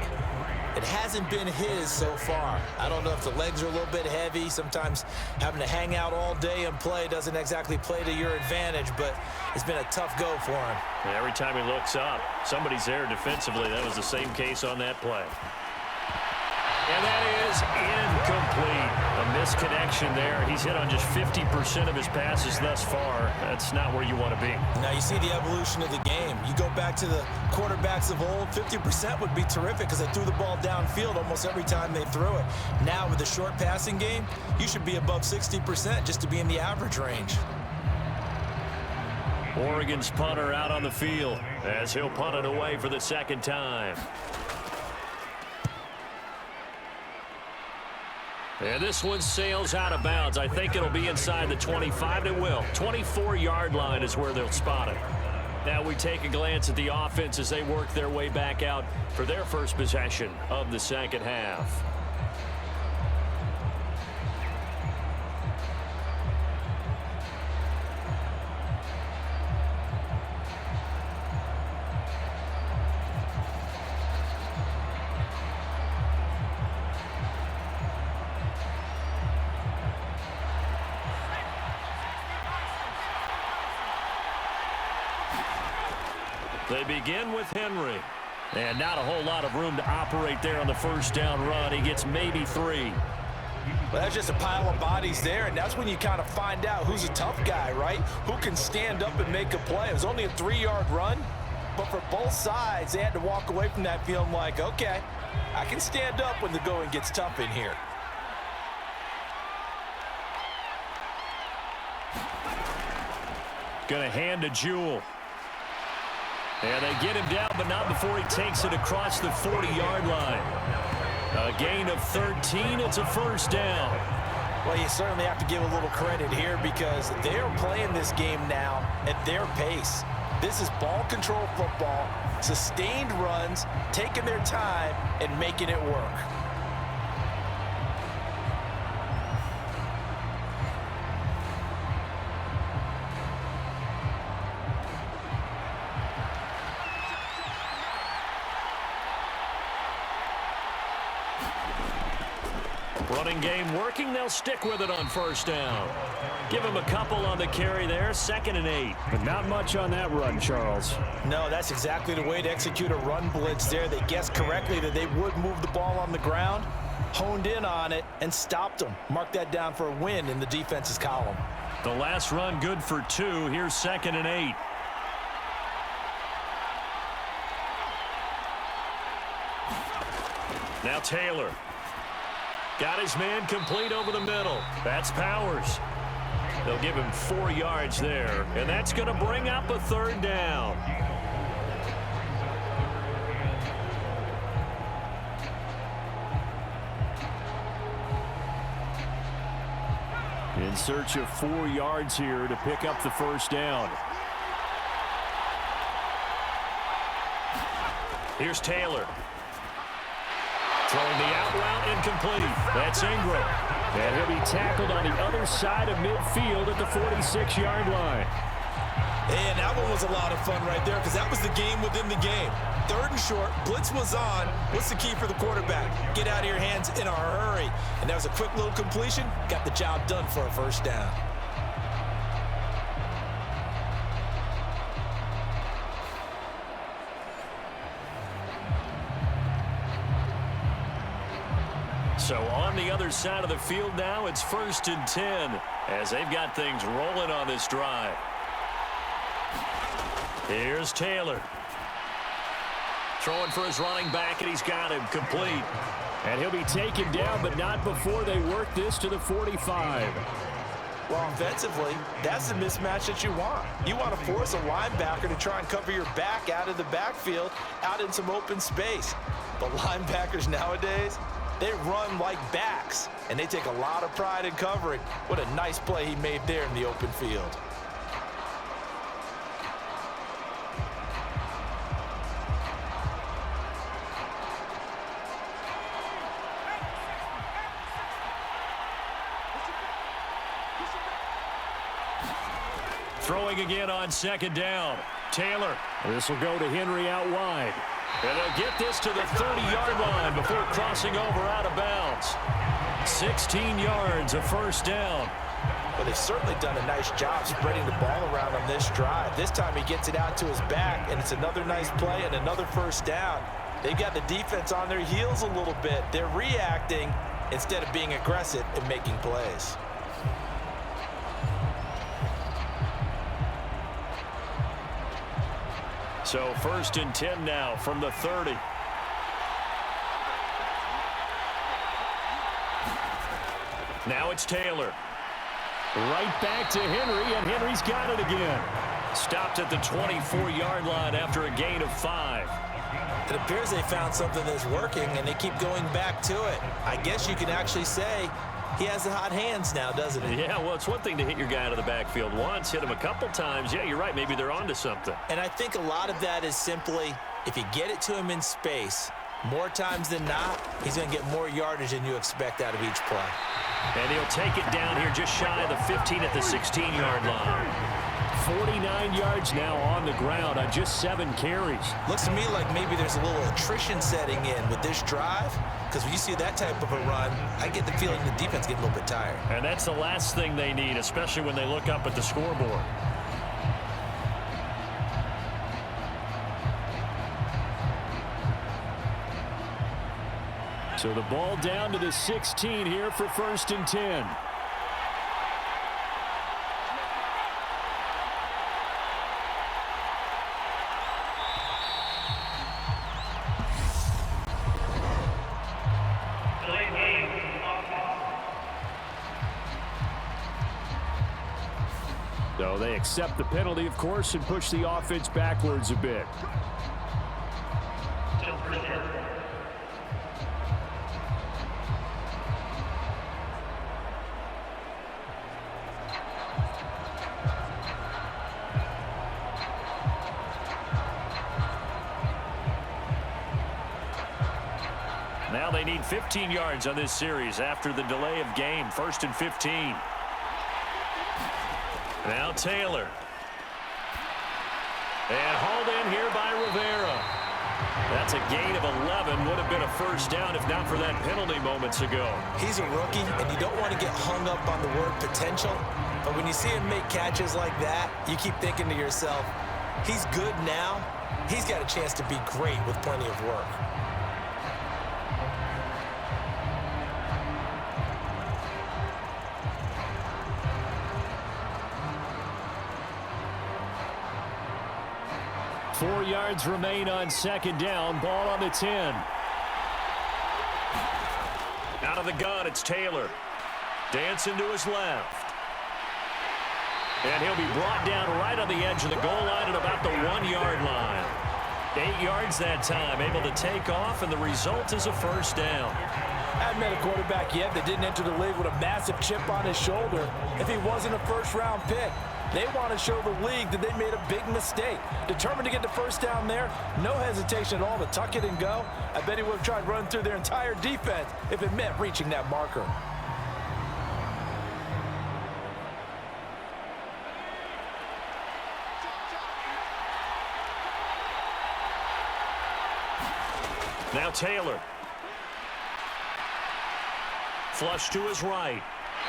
It hasn't been his so far. I don't know if the legs are a little bit heavy. Sometimes having to hang out all day and play doesn't exactly play to your advantage, but it's been a tough go for him. And every time he looks up, somebody's there defensively. That was the same case on that play. And that is incomplete. A misconnection there. He's hit on just 50% of his passes thus far. That's not where you want to be. Now you see the evolution of the game. You go back to the quarterbacks of old, 50% would be terrific because they threw the ball downfield almost every time they threw it. Now with the short passing game, you should be above 60% just to be in the average range. Oregon's punter out on the field as he'll punt it away for the 2nd time. And this one sails out of bounds. I think it'll be inside the 25. It will. 24-yard line is where they'll spot it. Now we take a glance at the offense as they work their way back out for their first possession of the 2nd half. They begin with Henry. And not a whole lot of room to operate there on the 1st down run. He gets maybe 3. Well, that's just a pile of bodies there, and that's when you kind of find out who's a tough guy, right? Who can stand up and make a play. It was only a 3-yard run, but for both sides, they had to walk away from that feeling like, okay, I can stand up when the going gets tough in here. Going to hand to Jewell. And they get him down, but not before he takes it across the 40-yard line. A gain of 13. It's a 1st down. Well, you certainly have to give a little credit here because they're playing this game now at their pace. This is ball control football, sustained runs, taking their time, and making it work. Running game working. They'll stick with it on 1st down. Give him a couple on the carry there. 2nd and 8. But not much on that run, Charles. No, that's exactly the way to execute a run blitz there. They guessed correctly that they would move the ball on the ground, honed in on it, and stopped them. Mark that down for a win in the defense's column. The last run good for 2. Here's 2nd and 8. Now Taylor. Got his man complete over the middle. That's Powers. They'll give him 4 yards there, and that's going to bring up a 3rd down. In search of 4 yards here to pick up the 1st down. Here's Taylor. Throwing the out route incomplete. That's Ingram. And he'll be tackled on the other side of midfield at the 46-yard line. And that one was a lot of fun right there because that was the game within the game. 3rd and short, blitz was on. What's the key for the quarterback? Get out of your hands in a hurry. And that was a quick little completion. Got the job done for a first down. So on the other side of the field now, it's 1st and 10 as they've got things rolling on this drive. Here's Taylor. Throwing for his running back, and he's got him complete. And he'll be taken down, but not before they work this to the 45. Well, offensively, that's the mismatch that you want. You want to force a linebacker to try and cover your back out of the backfield, out in some open space. But linebackers nowadays, they run like backs, and they take a lot of pride in covering. What a nice play he made there in the open field. Throwing again on 2nd down. Taylor. This will go to Henry out wide. And they'll get this to the 30-yard line before crossing over out of bounds. 16 yards, a first down. Well, they've certainly done a nice job spreading the ball around on this drive. This time he gets it out to his back, and it's another nice play and another first down. They've got the defense on their heels a little bit. They're reacting instead of being aggressive and making plays. So 1st and 10 now from the 30. Now it's Taylor. Right back to Henry, and Henry's got it again. Stopped at the 24-yard line after a gain of 5. It appears they found something that's working, and they keep going back to it. I guess you can actually say he has the hot hands now, doesn't he? Yeah, well, it's one thing to hit your guy out of the backfield once, hit him a couple times. Yeah, you're right. Maybe they're onto something. And I think a lot of that is simply if you get it to him in space, more times than not, he's going to get more yardage than you expect out of each play. And he'll take it down here just shy of the 15 at the 16-yard line. 49 yards now on the ground on just 7 carries. Looks to me like maybe there's a little attrition setting in with this drive, because when you see that type of a run, I get the feeling the defense getting a little bit tired. And that's the last thing they need, especially when they look up at the scoreboard. So the ball down to the 16 here for 1st and 10. So they accept the penalty, of course, and push the offense backwards a bit. Now they need 15 yards on this series after the delay of game. 1st and 15. Now Taylor. And hauled in here by Rivera. That's a gain of 11. Would have been a first down if not for that penalty moments ago. He's a rookie, and you don't want to get hung up on the word potential. But when you see him make catches like that, you keep thinking to yourself, he's good now. He's got a chance to be great with plenty of work. Four yards remain on 2nd down. Ball on the 10. Out of the gun, it's Taylor. Dancing to his left. And he'll be brought down right on the edge of the goal line at about the 1-yard line. 8 yards that time, able to take off, and the result is a first down. I haven't met a quarterback yet that didn't enter the league with a massive chip on his shoulder if he wasn't a first-round pick. They want to show the league that they made a big mistake. Determined to get the first down there, no hesitation at all to tuck it and go. I bet he would have tried running through their entire defense if it meant reaching that marker. Now Taylor. Flush to his right.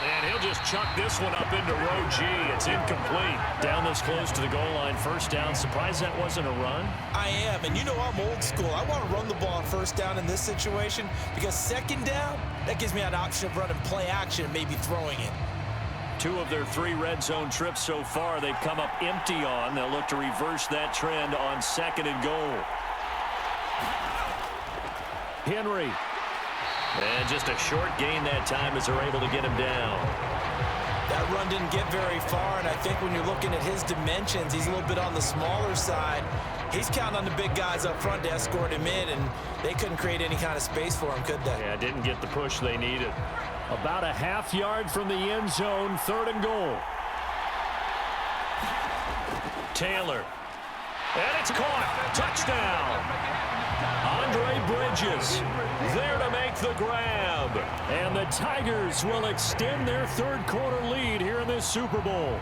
And he'll just chuck this one up into row G. It's incomplete. Down this close to the goal line. First down. Surprised that wasn't a run? I am, and you know I'm old school. I want to run the ball on first down in this situation because second down, that gives me an option of running play action and maybe throwing it. 2 of their 3 red zone trips so far they've come up empty on. They'll look to reverse that trend on second and goal. Henry. And just a short gain that time as they're able to get him down. That run didn't get very far, and I think when you're looking at his dimensions, he's a little bit on the smaller side. He's counting on the big guys up front to escort him in, and they couldn't create any kind of space for him, could they? Yeah, didn't get the push they needed. About a half yard from the end zone, 3rd and goal. Taylor. And it's caught. Touchdown. Andre Bridges there to make the grab. And the Tigers will extend their 3rd quarter lead here in this Super Bowl.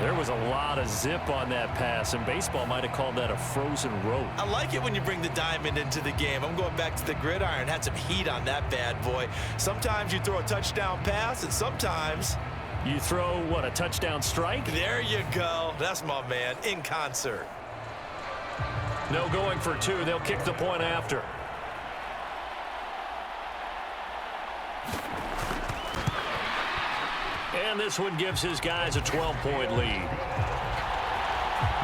There was a lot of zip on that pass, and baseball might have called that a frozen rope. I like it when you bring the diamond into the game. I'm going back to the gridiron. Had some heat on that bad boy. Sometimes you throw a touchdown pass, and sometimes you throw, what, a touchdown strike? There you go. That's my man, in concert. No going for 2. They'll kick the point after. And this one gives his guys a 12-point lead.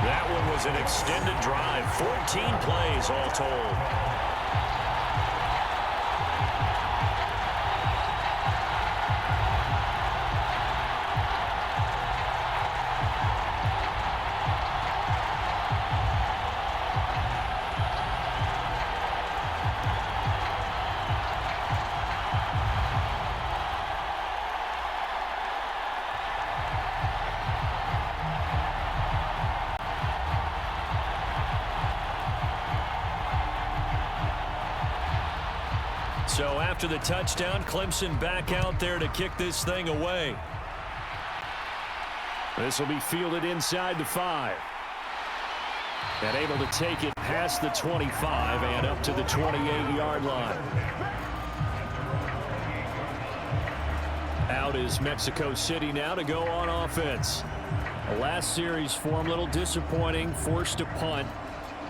That one was an extended drive. 14 plays all told. So after the touchdown, Clemson back out there to kick this thing away. This will be fielded inside the 5. And able to take it past the 25 and up to the 28-yard line. Out is Mexico City now to go on offense. The last series for them, a little disappointing, forced to punt.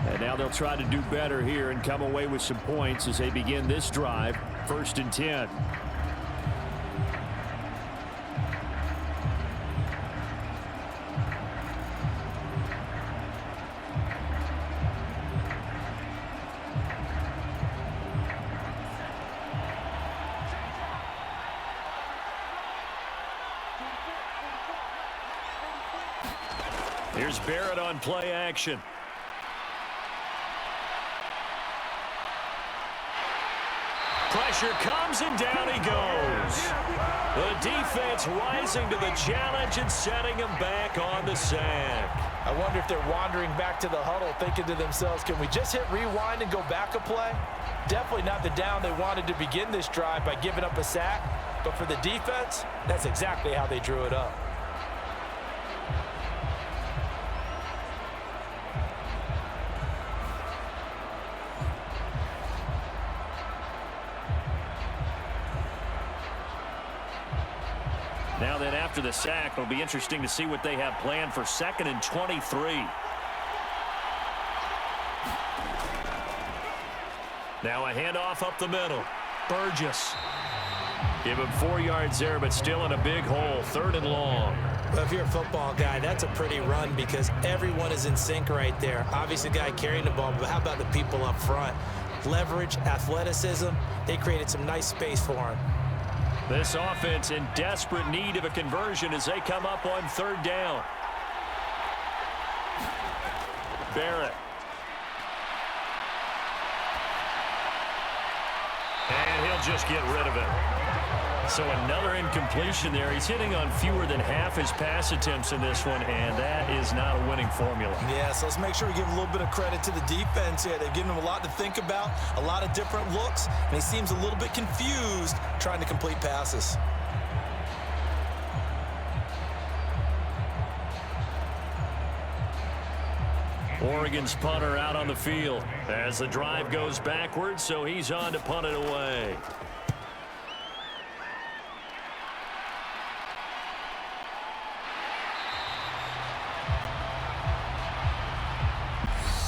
And now they'll try to do better here and come away with some points as they begin this drive, 1st and 10. Here's Barrett on play action. Pressure comes and down he goes. The defense rising to the challenge and setting him back on the sack. I wonder if they're wandering back to the huddle thinking to themselves, can we just hit rewind and go back a play? Definitely not the down they wanted to begin this drive by giving up a sack. But for the defense, that's exactly how they drew it up. Now then, after the sack, it'll be interesting to see what they have planned for 2nd and 23. Now a handoff up the middle. Burgess. Give him 4 yards there, but still in a big hole. 3rd and long. Well, if you're a football guy, that's a pretty run because everyone is in sync right there. Obviously, the guy carrying the ball, but how about the people up front? Leverage, athleticism, they created some nice space for him. This offense in desperate need of a conversion as they come up on 3rd down. Barrett. And he'll just get rid of it. So another incompletion there. He's hitting on fewer than half his pass attempts in this one, and that is not a winning formula. Yeah, so let's make sure we give a little bit of credit to the defense here. They've given him a lot to think about, a lot of different looks, and he seems a little bit confused trying to complete passes. Oregon's punter out on the field as the drive goes backwards, so he's on to punt it away.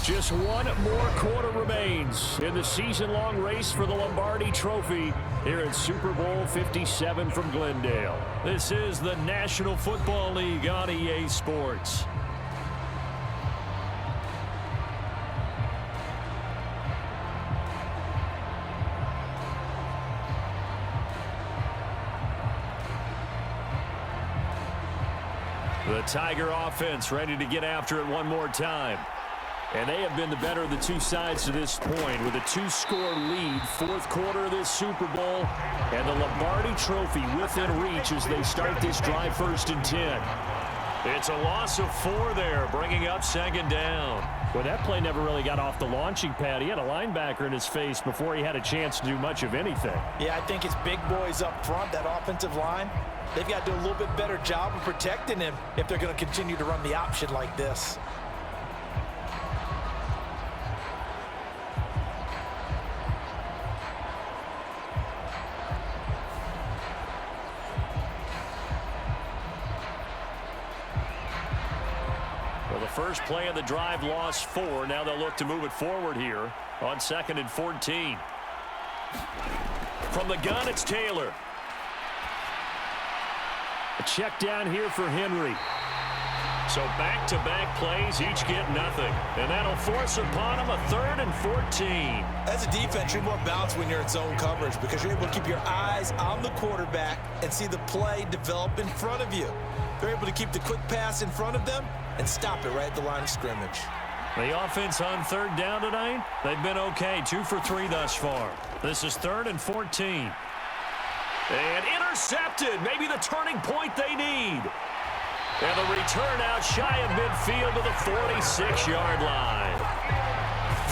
Just one more quarter remains in the season-long race for the Lombardi Trophy here at Super Bowl 57 from Glendale. This is the National Football League on EA Sports. The Tiger offense ready to get after it one more time. And they have been the better of the two sides to this point with a 2-score lead, fourth quarter of this Super Bowl, and the Lombardi Trophy within reach as they start this drive 1st and 10. It's a loss of 4 there, bringing up 2nd down. Well, that play never really got off the launching pad. He had a linebacker in his face before he had a chance to do much of anything. Yeah, I think it's big boys up front, that offensive line. They've got to do a little bit better job of protecting him if they're going to continue to run the option like this. First play of the drive lost 4. Now they'll look to move it forward here on 2nd and 14. From the gun, it's Taylor. A check down here for Henry. So back-to-back plays, each get nothing. And that'll force upon them a 3rd and 14. As a defense, you're more balanced when you're in zone coverage because you're able to keep your eyes on the quarterback and see the play develop in front of you. They're able to keep the quick pass in front of them and stop it right at the line of scrimmage. The offense on 3rd down tonight, they've been okay, 2 for 3 thus far. This is 3rd and 14. And intercepted, maybe the turning point they need. And the return out shy of midfield to the 46-yard line.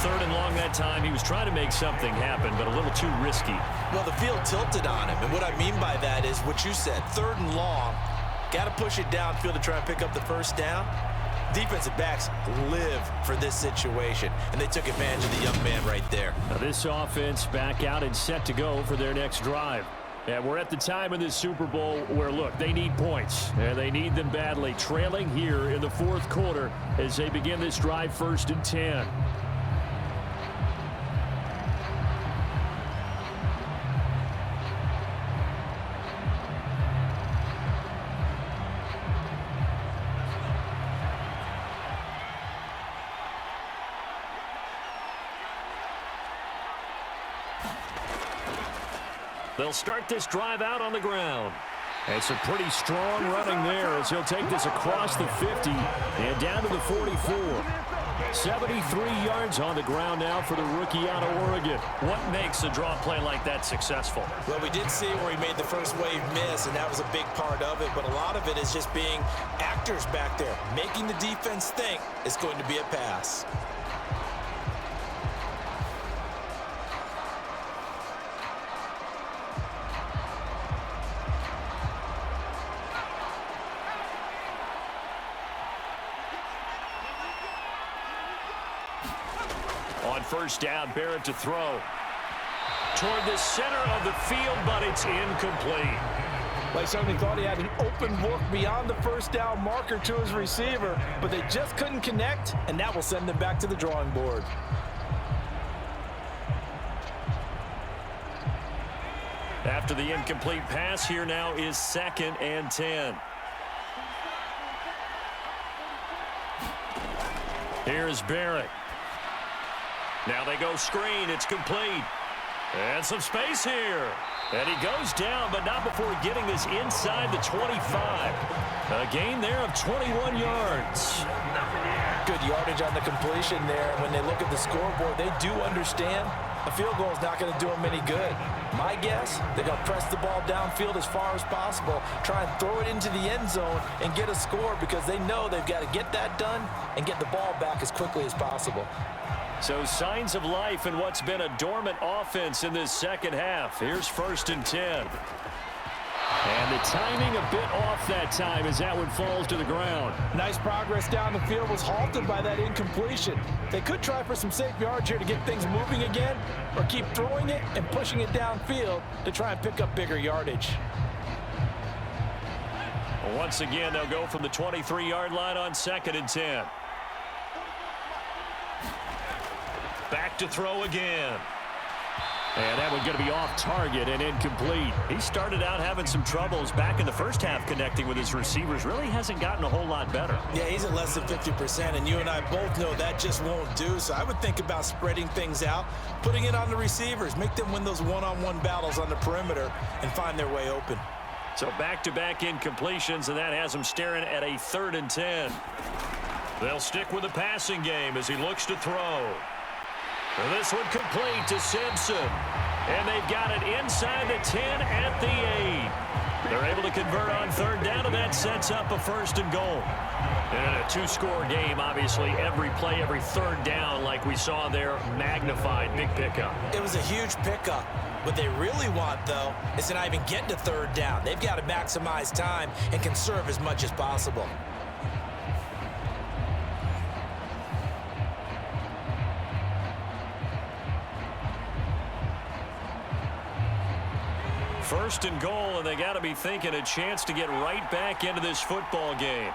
3rd and long that time. He was trying to make something happen, but a little too risky. Well, the field tilted on him, and what I mean by that is what you said, 3rd and long. Got to push it downfield to try and pick up the 1st down. Defensive backs live for this situation, and they took advantage of the young man right there. Now this offense back out and set to go for their next drive. And we're at the time of this Super Bowl where, look, they need points, and they need them badly. Trailing here in the 4th quarter as they begin this drive 1st and 10. They'll start this drive out on the ground. And some pretty strong running there as he'll take this across the 50 and down to the 44. 73 yards on the ground now for the rookie out of Oregon. What makes a draw play like that successful? Well, we did see where he made the first wave miss, and that was a big part of it. But a lot of it is just being actors back there, making the defense think it's going to be a pass. On 1st down, Barrett to throw. Toward the center of the field, but it's incomplete. They certainly thought he had an open look beyond the 1st down marker to his receiver, but they just couldn't connect, and that will send them back to the drawing board. After the incomplete pass, here now is 2nd and 10. Here's Barrett. Now they go screen. It's complete. And some space here. And he goes down, but not before getting this inside the 25. A gain there of 21 yards. Good yardage on the completion there. When they look at the scoreboard, they do understand a field goal is not going to do them any good. My guess, they're going to press the ball downfield as far as possible, try and throw it into the end zone and get a score because they know they've got to get that done and get the ball back as quickly as possible. So signs of life in what's been a dormant offense in this 2nd half. Here's 1st and 10. And the timing a bit off that time as that one falls to the ground. Nice progress down the field was halted by that incompletion. They could try for some safe yards here to get things moving again, or keep throwing it and pushing it downfield to try and pick up bigger yardage. Once again, they'll go from the 23-yard line on 2nd and 10. Back to throw again. And that one going to be off target and incomplete. He started out having some troubles back in the first half connecting with his receivers. Really hasn't gotten a whole lot better. Yeah, he's at less than 50%, and you and I both know that just won't do. So I would think about spreading things out, putting it on the receivers, make them win those one-on-one battles on the perimeter and find their way open. So back-to-back incompletions, and that has him staring at a 3rd and 10. They'll stick with the passing game as he looks to throw. And this one complete to Simpson. And they've got it inside the 10 at the 8. They're able to convert on 3rd down, and that sets up a 1st and goal. And a 2-score game, obviously, every play, every 3rd down, like we saw there, magnified. Big pickup. It was a huge pickup. What they really want, though, is to not even get to 3rd down. They've got to maximize time and conserve as much as possible. First and goal, and they got to be thinking a chance to get right back into this football game.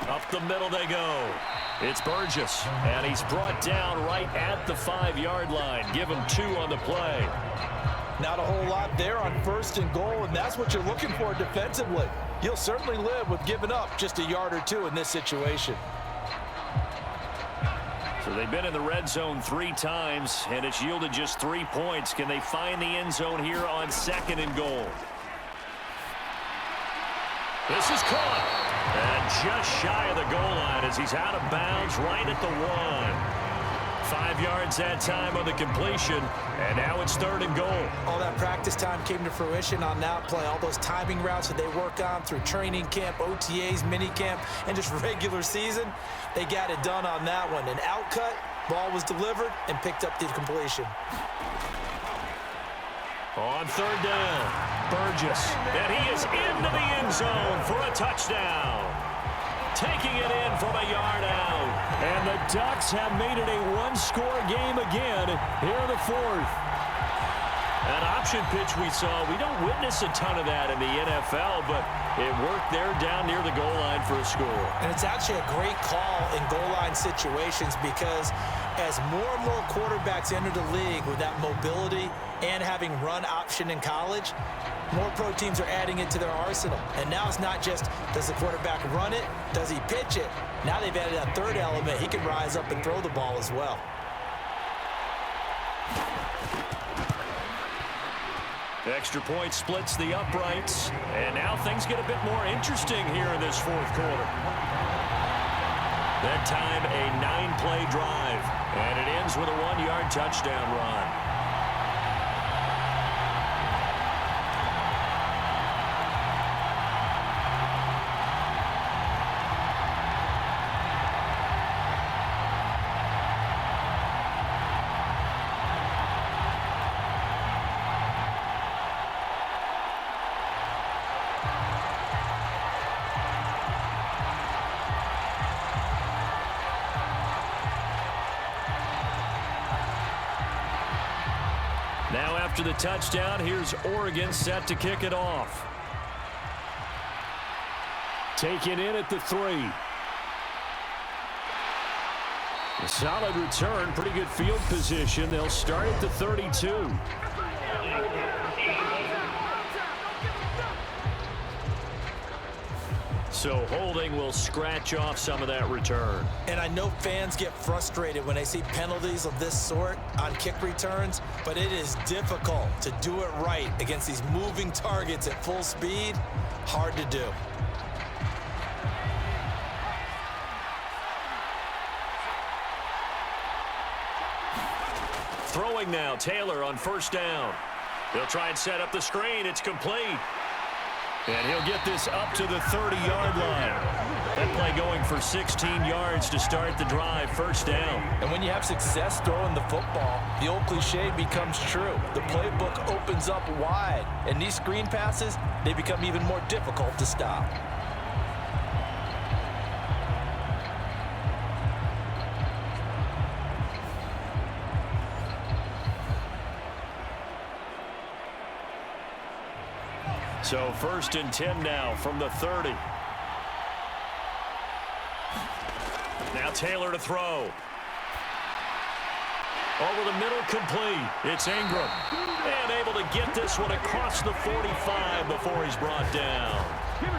Up the middle they go. It's Burgess, and he's brought down right at the 5-yard line. Give him 2 on the play. Not a whole lot there on 1st and goal, and that's what you're looking for defensively. You'll certainly live with giving up just a yard or 2 in this situation. So they've been in the red zone 3 times, and it's yielded just 3 points. Can they find the end zone here on 2nd and goal? This is caught. And just shy of the goal line as he's out of bounds right at the 1. 5 yards that time on the completion, and now it's 3rd and goal. All that practice time came to fruition on that play. All those timing routes that they work on through training camp, OTAs, minicamp, and just regular season, they got it done on that one. An outcut, ball was delivered, and picked up the completion. On 3rd down, Burgess, and he is into the end zone for a touchdown. Taking it in from a yard out. And the Ducks have made it a 1-score game again here in the 4th. An option pitch we saw, we don't witness a ton of that in the NFL, but it worked there down near the goal line for a score. And it's actually a great call in goal line situations because as more and more quarterbacks enter the league with that mobility and having run option in college, more pro teams are adding it to their arsenal. And now it's not just, does the quarterback run it? Does he pitch it? Now they've added a 3rd element. He can rise up and throw the ball as well. Extra point splits the uprights. And now things get a bit more interesting here in this 4th quarter. That time, a 9-play drive. And it ends with a 1-yard touchdown run. Now after the touchdown, here's Oregon set to kick it off. Taken in at the 3. A solid return, pretty good field position. They'll start at the 32. So holding will scratch off some of that return. And I know fans get frustrated when they see penalties of this sort on kick returns, but it is difficult to do it right against these moving targets at full speed. Hard to do. Throwing now, Taylor on 1st down. They'll try and set up the screen. It's complete. And he'll get this up to the 30-yard line. That play going for 16 yards to start the drive, first down. And when you have success throwing the football, the old cliche becomes true. The playbook opens up wide, and these screen passes, they become even more difficult to stop. So first and 10 now from the 30. Now Taylor to throw. Over the middle, complete. It's Ingram. And able to get this one across the 45 before he's brought down.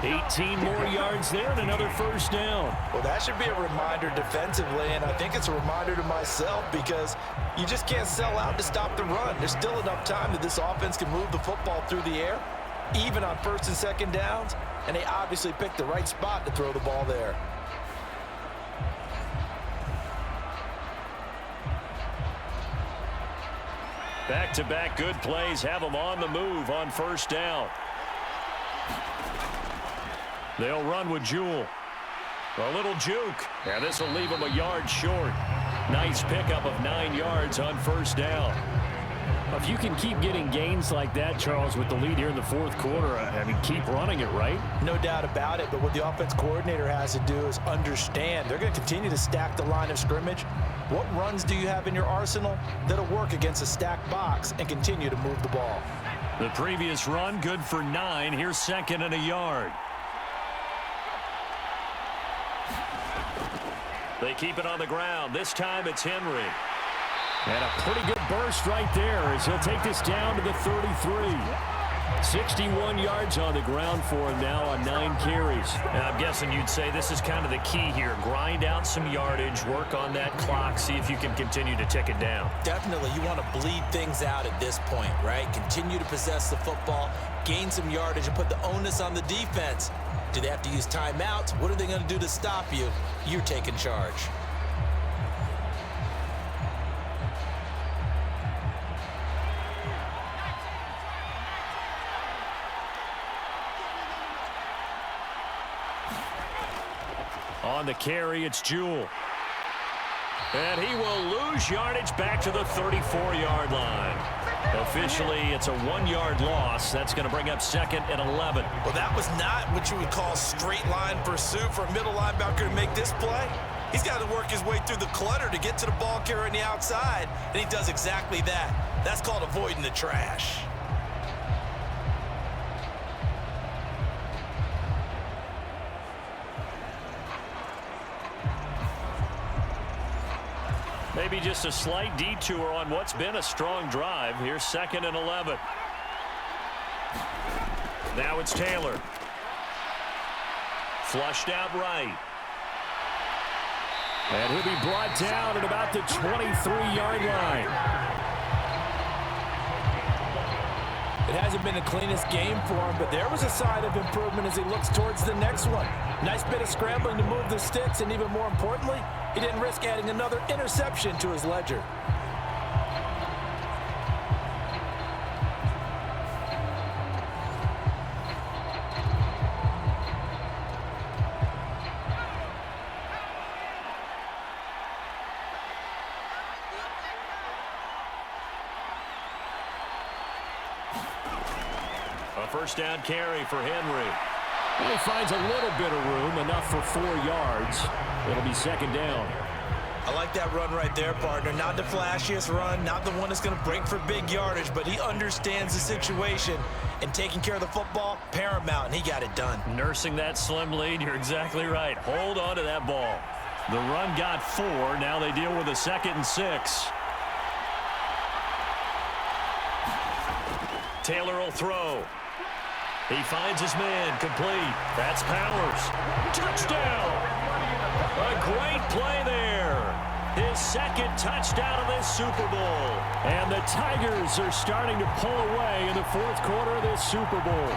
18 more yards there and another first down. Well, that should be a reminder defensively, and I think it's a reminder to myself because you just can't sell out to stop the run. There's still enough time that this offense can move the football through the air, even on first and second downs, and they obviously picked the right spot to throw the ball there. Back-to-back good plays have them on the move on first down. They'll run with Jewell. A little juke. And this will leave them a yard short. Nice pickup of 9 yards on first down. If you can keep getting gains like that, Charles, with the lead here in the fourth quarter, I mean, keep running it, right? No doubt about it, but what the offense coordinator has to do is understand they're going to continue to stack the line of scrimmage. What runs do you have in your arsenal that'll work against a stacked box and continue to move the ball? The previous run, good for 9. Here's second and a yard. They keep it on the ground. This time it's Henry. And a pretty good burst right there as he'll take this down to the 33. 61 yards on the ground for him now on 9 carries. And I'm guessing you'd say this is kind of the key here. Grind out some yardage, work on that clock, see if you can continue to tick it down. Definitely, you want to bleed things out at this point, right? Continue to possess the football, gain some yardage, and put the onus on the defense. Do they have to use timeouts? What are they going to do to stop you? You're taking charge. On the carry, it's Jewell. And he will lose yardage back to the 34-yard line. Officially, it's a 1-yard loss. That's going to bring up second and 11. Well, that was not what you would call straight line pursuit for a middle linebacker to make this play. He's got to work his way through the clutter to get to the ball carrier on the outside, and he does exactly that. That's called avoiding the trash. Maybe just a slight detour on what's been a strong drive. Here's second and 11. Now it's Taylor. Flushed out right. And he'll be brought down at about the 23-yard line. It hasn't been the cleanest game for him, but there was a sign of improvement as he looks towards the next one. Nice bit of scrambling to move the sticks, and even more importantly, he didn't risk adding another interception to his ledger. A first down carry for Henry. Well, he finds a little bit of room, enough for 4 yards. It'll be second down. I like that run right there, partner. Not the flashiest run, not the one that's going to break for big yardage, but he understands the situation, and taking care of the football, paramount, and he got it done. Nursing that slim lead, you're exactly right. Hold on to that ball. The run got 4. Now they deal with a 2nd and 6. Taylor will throw. He finds his man, complete. That's Powers. Touchdown! A great play there. His 2nd touchdown of this Super Bowl. And the Tigers are starting to pull away in the 4th quarter of this Super Bowl.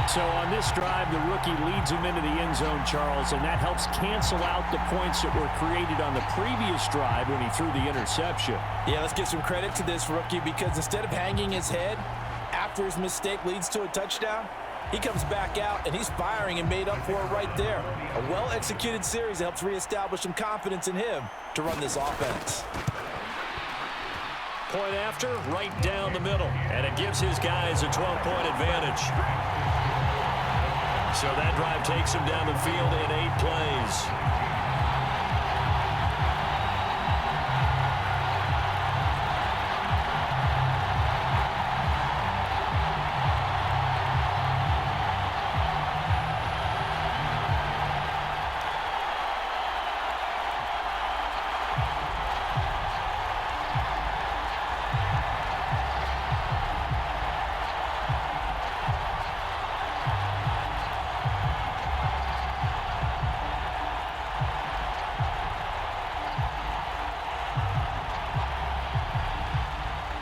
So on this drive, the rookie leads him into the end zone, Charles, and that helps cancel out the points that were created on the previous drive when he threw the interception. Yeah, let's give some credit to this rookie because instead of hanging his head, after after his mistake leads to a touchdown, he comes back out, and he's firing and made up for it right there. A well-executed series that helps reestablish some confidence in him to run this offense. Point after, right down the middle. And it gives his guys a 12-point advantage. So that drive takes him down the field in 8 plays.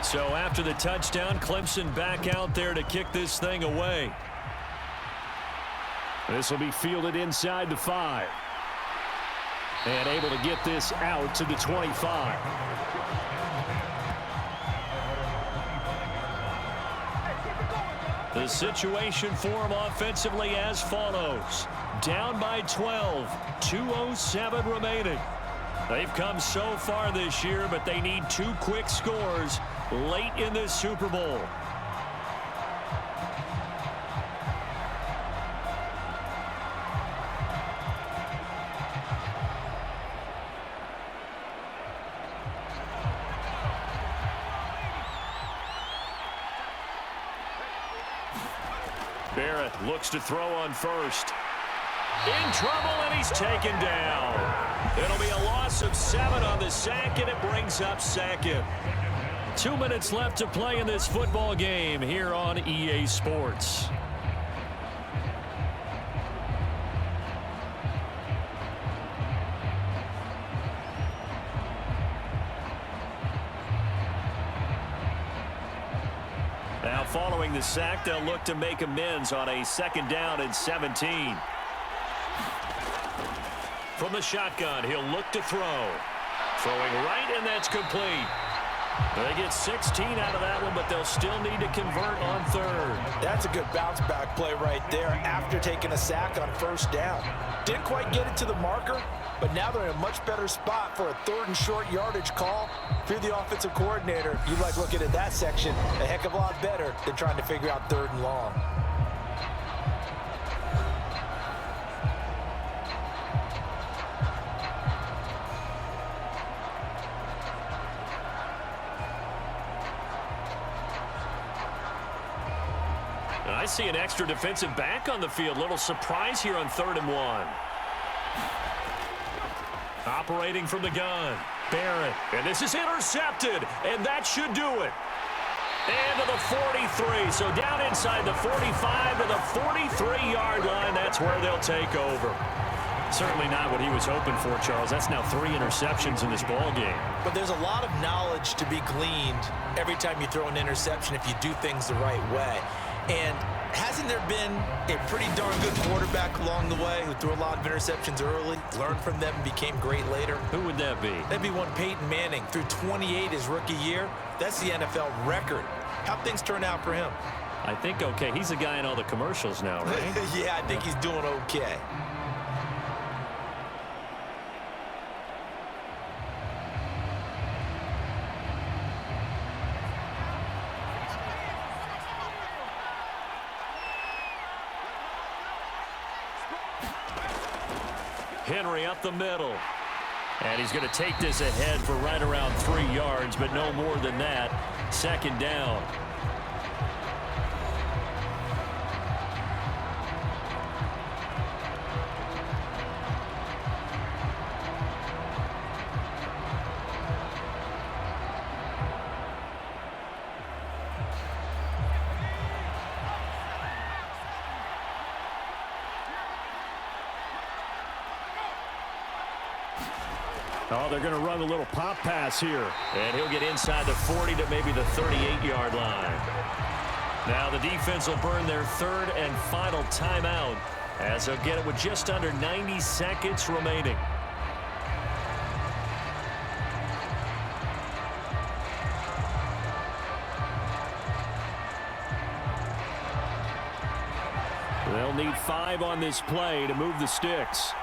So after the touchdown, Clemson back out there to kick this thing away. This will be fielded inside the 5. And able to get this out to the 25. The situation for them offensively as follows. Down by 12, 2:07 remaining. They've come so far this year, but they need 2 quick scores late in this Super Bowl. Barrett looks to throw on first. In trouble, and he's taken down. It'll be a loss of 7 on the sack, and it brings up second. 2 minutes left to play in this football game here on EA Sports. Now following the sack, they'll look to make amends on a 2nd down and 17. From the shotgun, he'll look to throw. Throwing right, and that's complete. They get 16 out of that one, but they'll still need to convert on 3rd. That's a good bounce-back play right there after taking a sack on 1st down. Didn't quite get it to the marker, but now they're in a much better spot for a 3rd and short yardage call. If you're the offensive coordinator, you like looking at that section a heck of a lot better than trying to figure out 3rd and long. I see an extra defensive back on the field. Little surprise here on 3rd and 1. Operating from the gun, Barrett. And this is intercepted, and that should do it. And to the 43. So down inside the 45 to the 43-yard line. That's where they'll take over. Certainly not what he was hoping for, Charles. That's now 3 interceptions in this ball game. But there's a lot of knowledge to be gleaned every time you throw an interception if you do things the right way. And hasn't there been a pretty darn good quarterback along the way who threw a lot of interceptions early, learned from them, and became great later? Who would that be? That'd be one Peyton Manning. Threw 28 his rookie year. That's the NFL record. How'd things turn out for him? I think okay. He's the guy in all the commercials now, right? Yeah, I think he's doing okay. Henry up the middle. And he's going to take this ahead for right around 3 yards, but no more than that. 2nd down. Oh, they're going to run a little pop pass here. And he'll get inside the 40 to maybe the 38-yard line. Now the defense will burn their 3rd and final timeout as they'll get it with just under 90 seconds remaining. They'll need 5 on this play to move the sticks.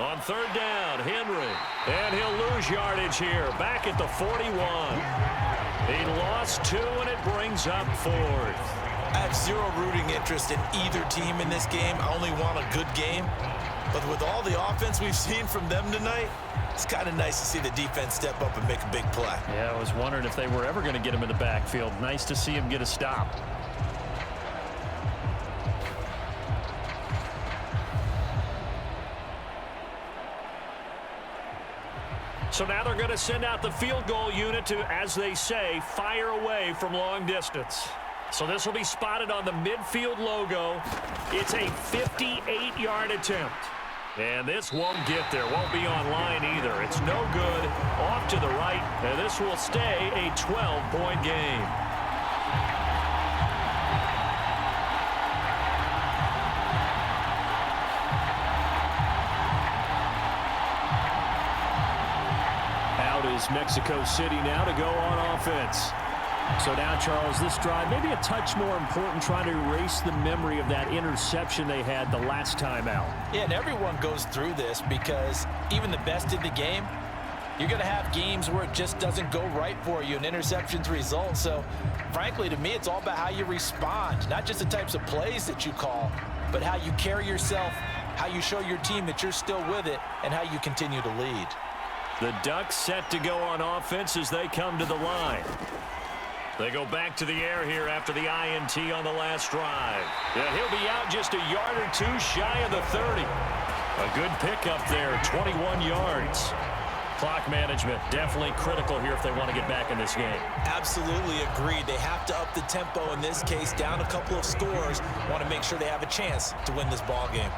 On third down, Henry. And he'll lose yardage here, back at the 41. He lost 2, and it brings up 4th. I have zero rooting interest in either team in this game. I only want a good game. But with all the offense we've seen from them tonight, it's kind of nice to see the defense step up and make a big play. Yeah, I was wondering if they were ever going to get him in the backfield. Nice to see him get a stop. So now they're going to send out the field goal unit to, as they say, fire away from long distance. So this will be spotted on the midfield logo. It's a 58-yard attempt. And this won't get there. Won't be on line either. It's no good. Off to the right. And this will stay a 12-point game. Out is Mexico City now to go on offense. So now, Charles, this drive maybe a touch more important, trying to erase the memory of that interception they had the last time out. Yeah, and everyone goes through this because even the best in the game, you're going to have games where it just doesn't go right for you and interceptions result. So, frankly, to me, it's all about how you respond, not just the types of plays that you call, but how you carry yourself, how you show your team that you're still with it, and how you continue to lead. The Ducks set to go on offense as they come to the line. They go back to the air here after the INT on the last drive. Yeah, he'll be out just a yard or 2 shy of the 30. A good pickup there, 21 yards. Clock management definitely critical here if they want to get back in this game. Absolutely agreed. They have to up the tempo in this case, down a couple of scores. Want to make sure they have a chance to win this ball game.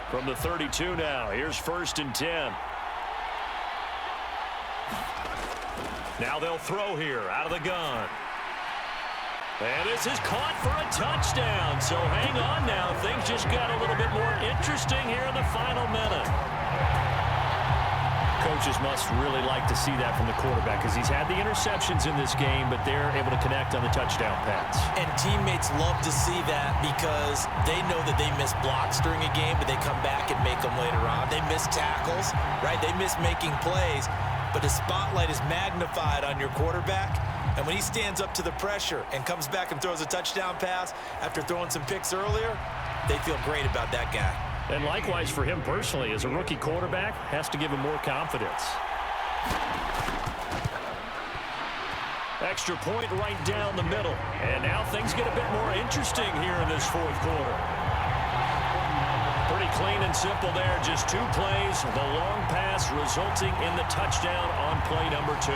From the 32 now, here's 1st and 10. Now they'll throw here out of the gun. And this is caught for a touchdown. So hang on now. Things just got a little bit more interesting here in the final minute. Coaches must really like to see that from the quarterback because he's had the interceptions in this game, but they're able to connect on the touchdown pass. And teammates love to see that because they know that they miss blocks during a game, but they come back and make them later on. They miss tackles, right? They miss making plays, but the spotlight is magnified on your quarterback. And when he stands up to the pressure and comes back and throws a touchdown pass after throwing some picks earlier, they feel great about that guy. And likewise for him personally, as a rookie quarterback, has to give him more confidence. Extra point right down the middle. And now things get a bit more interesting here in this 4th quarter. Pretty clean and simple there. Just 2 plays. The long pass resulting in the touchdown on play number 2.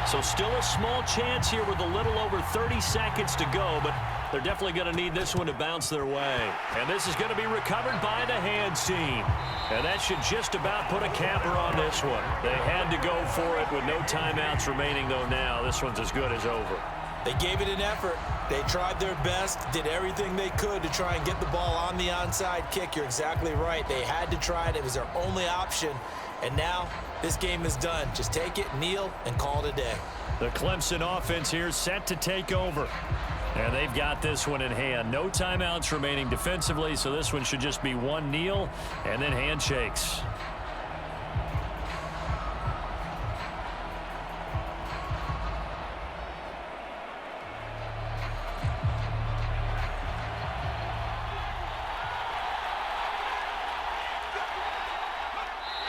So still a small chance here with a little over 30 seconds to go, but they're definitely going to need this one to bounce their way. And this is going to be recovered by the hands team. And that should just about put a capper on this one. They had to go for it with no timeouts remaining, though now this one's as good as over. They gave it an effort. They tried their best, did everything they could to try and get the ball on the onside kick. You're exactly right. They had to try it. It was their only option. And now this game is done. Just take it, kneel, and call it a day. The Clemson offense here set to take over. And they've got this one in hand. No timeouts remaining defensively, so this one should just be one kneel and then handshakes.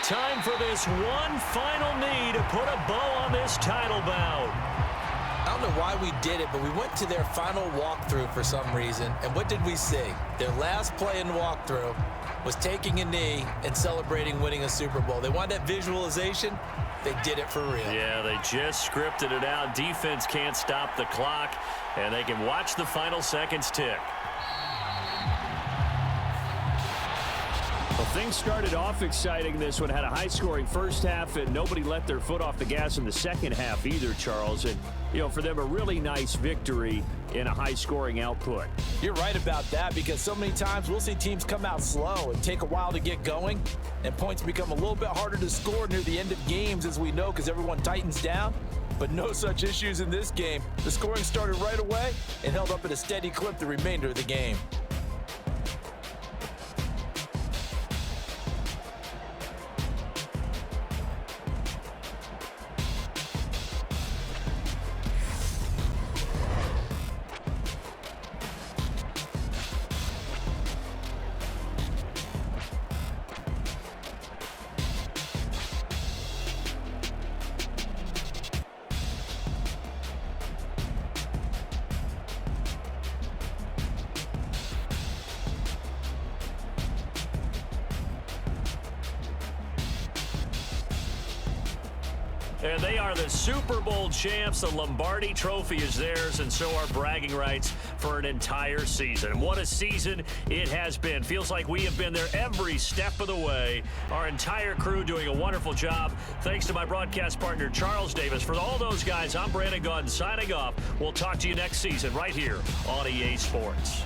Time for this one final knee to put a bow on this title bout. I don't know why we did it, but we went to their final walkthrough for some reason. And what did we see? Their last play in walkthrough, was taking a knee and celebrating winning a Super Bowl. They want that visualization. They did it for real. Yeah, they just scripted it out. Defense can't stop the clock, and they can watch the final seconds tick. Well, things started off exciting. This one had a high-scoring first half, and nobody let their foot off the gas in the second half either, Charles. And, you know, for them, a really nice victory in a high-scoring output. You're right about that, because so many times we'll see teams come out slow and take a while to get going, and points become a little bit harder to score near the end of games, as we know, because everyone tightens down. But no such issues in this game. The scoring started right away and held up at a steady clip the remainder of the game. And they are the Super Bowl champs. The Lombardi Trophy is theirs, and so are bragging rights for an entire season. What a season it has been. Feels like we have been there every step of the way. Our entire crew doing a wonderful job. Thanks to my broadcast partner, Charles Davis. For all those guys, I'm Brandon Gaudin signing off. We'll talk to you next season right here on EA Sports.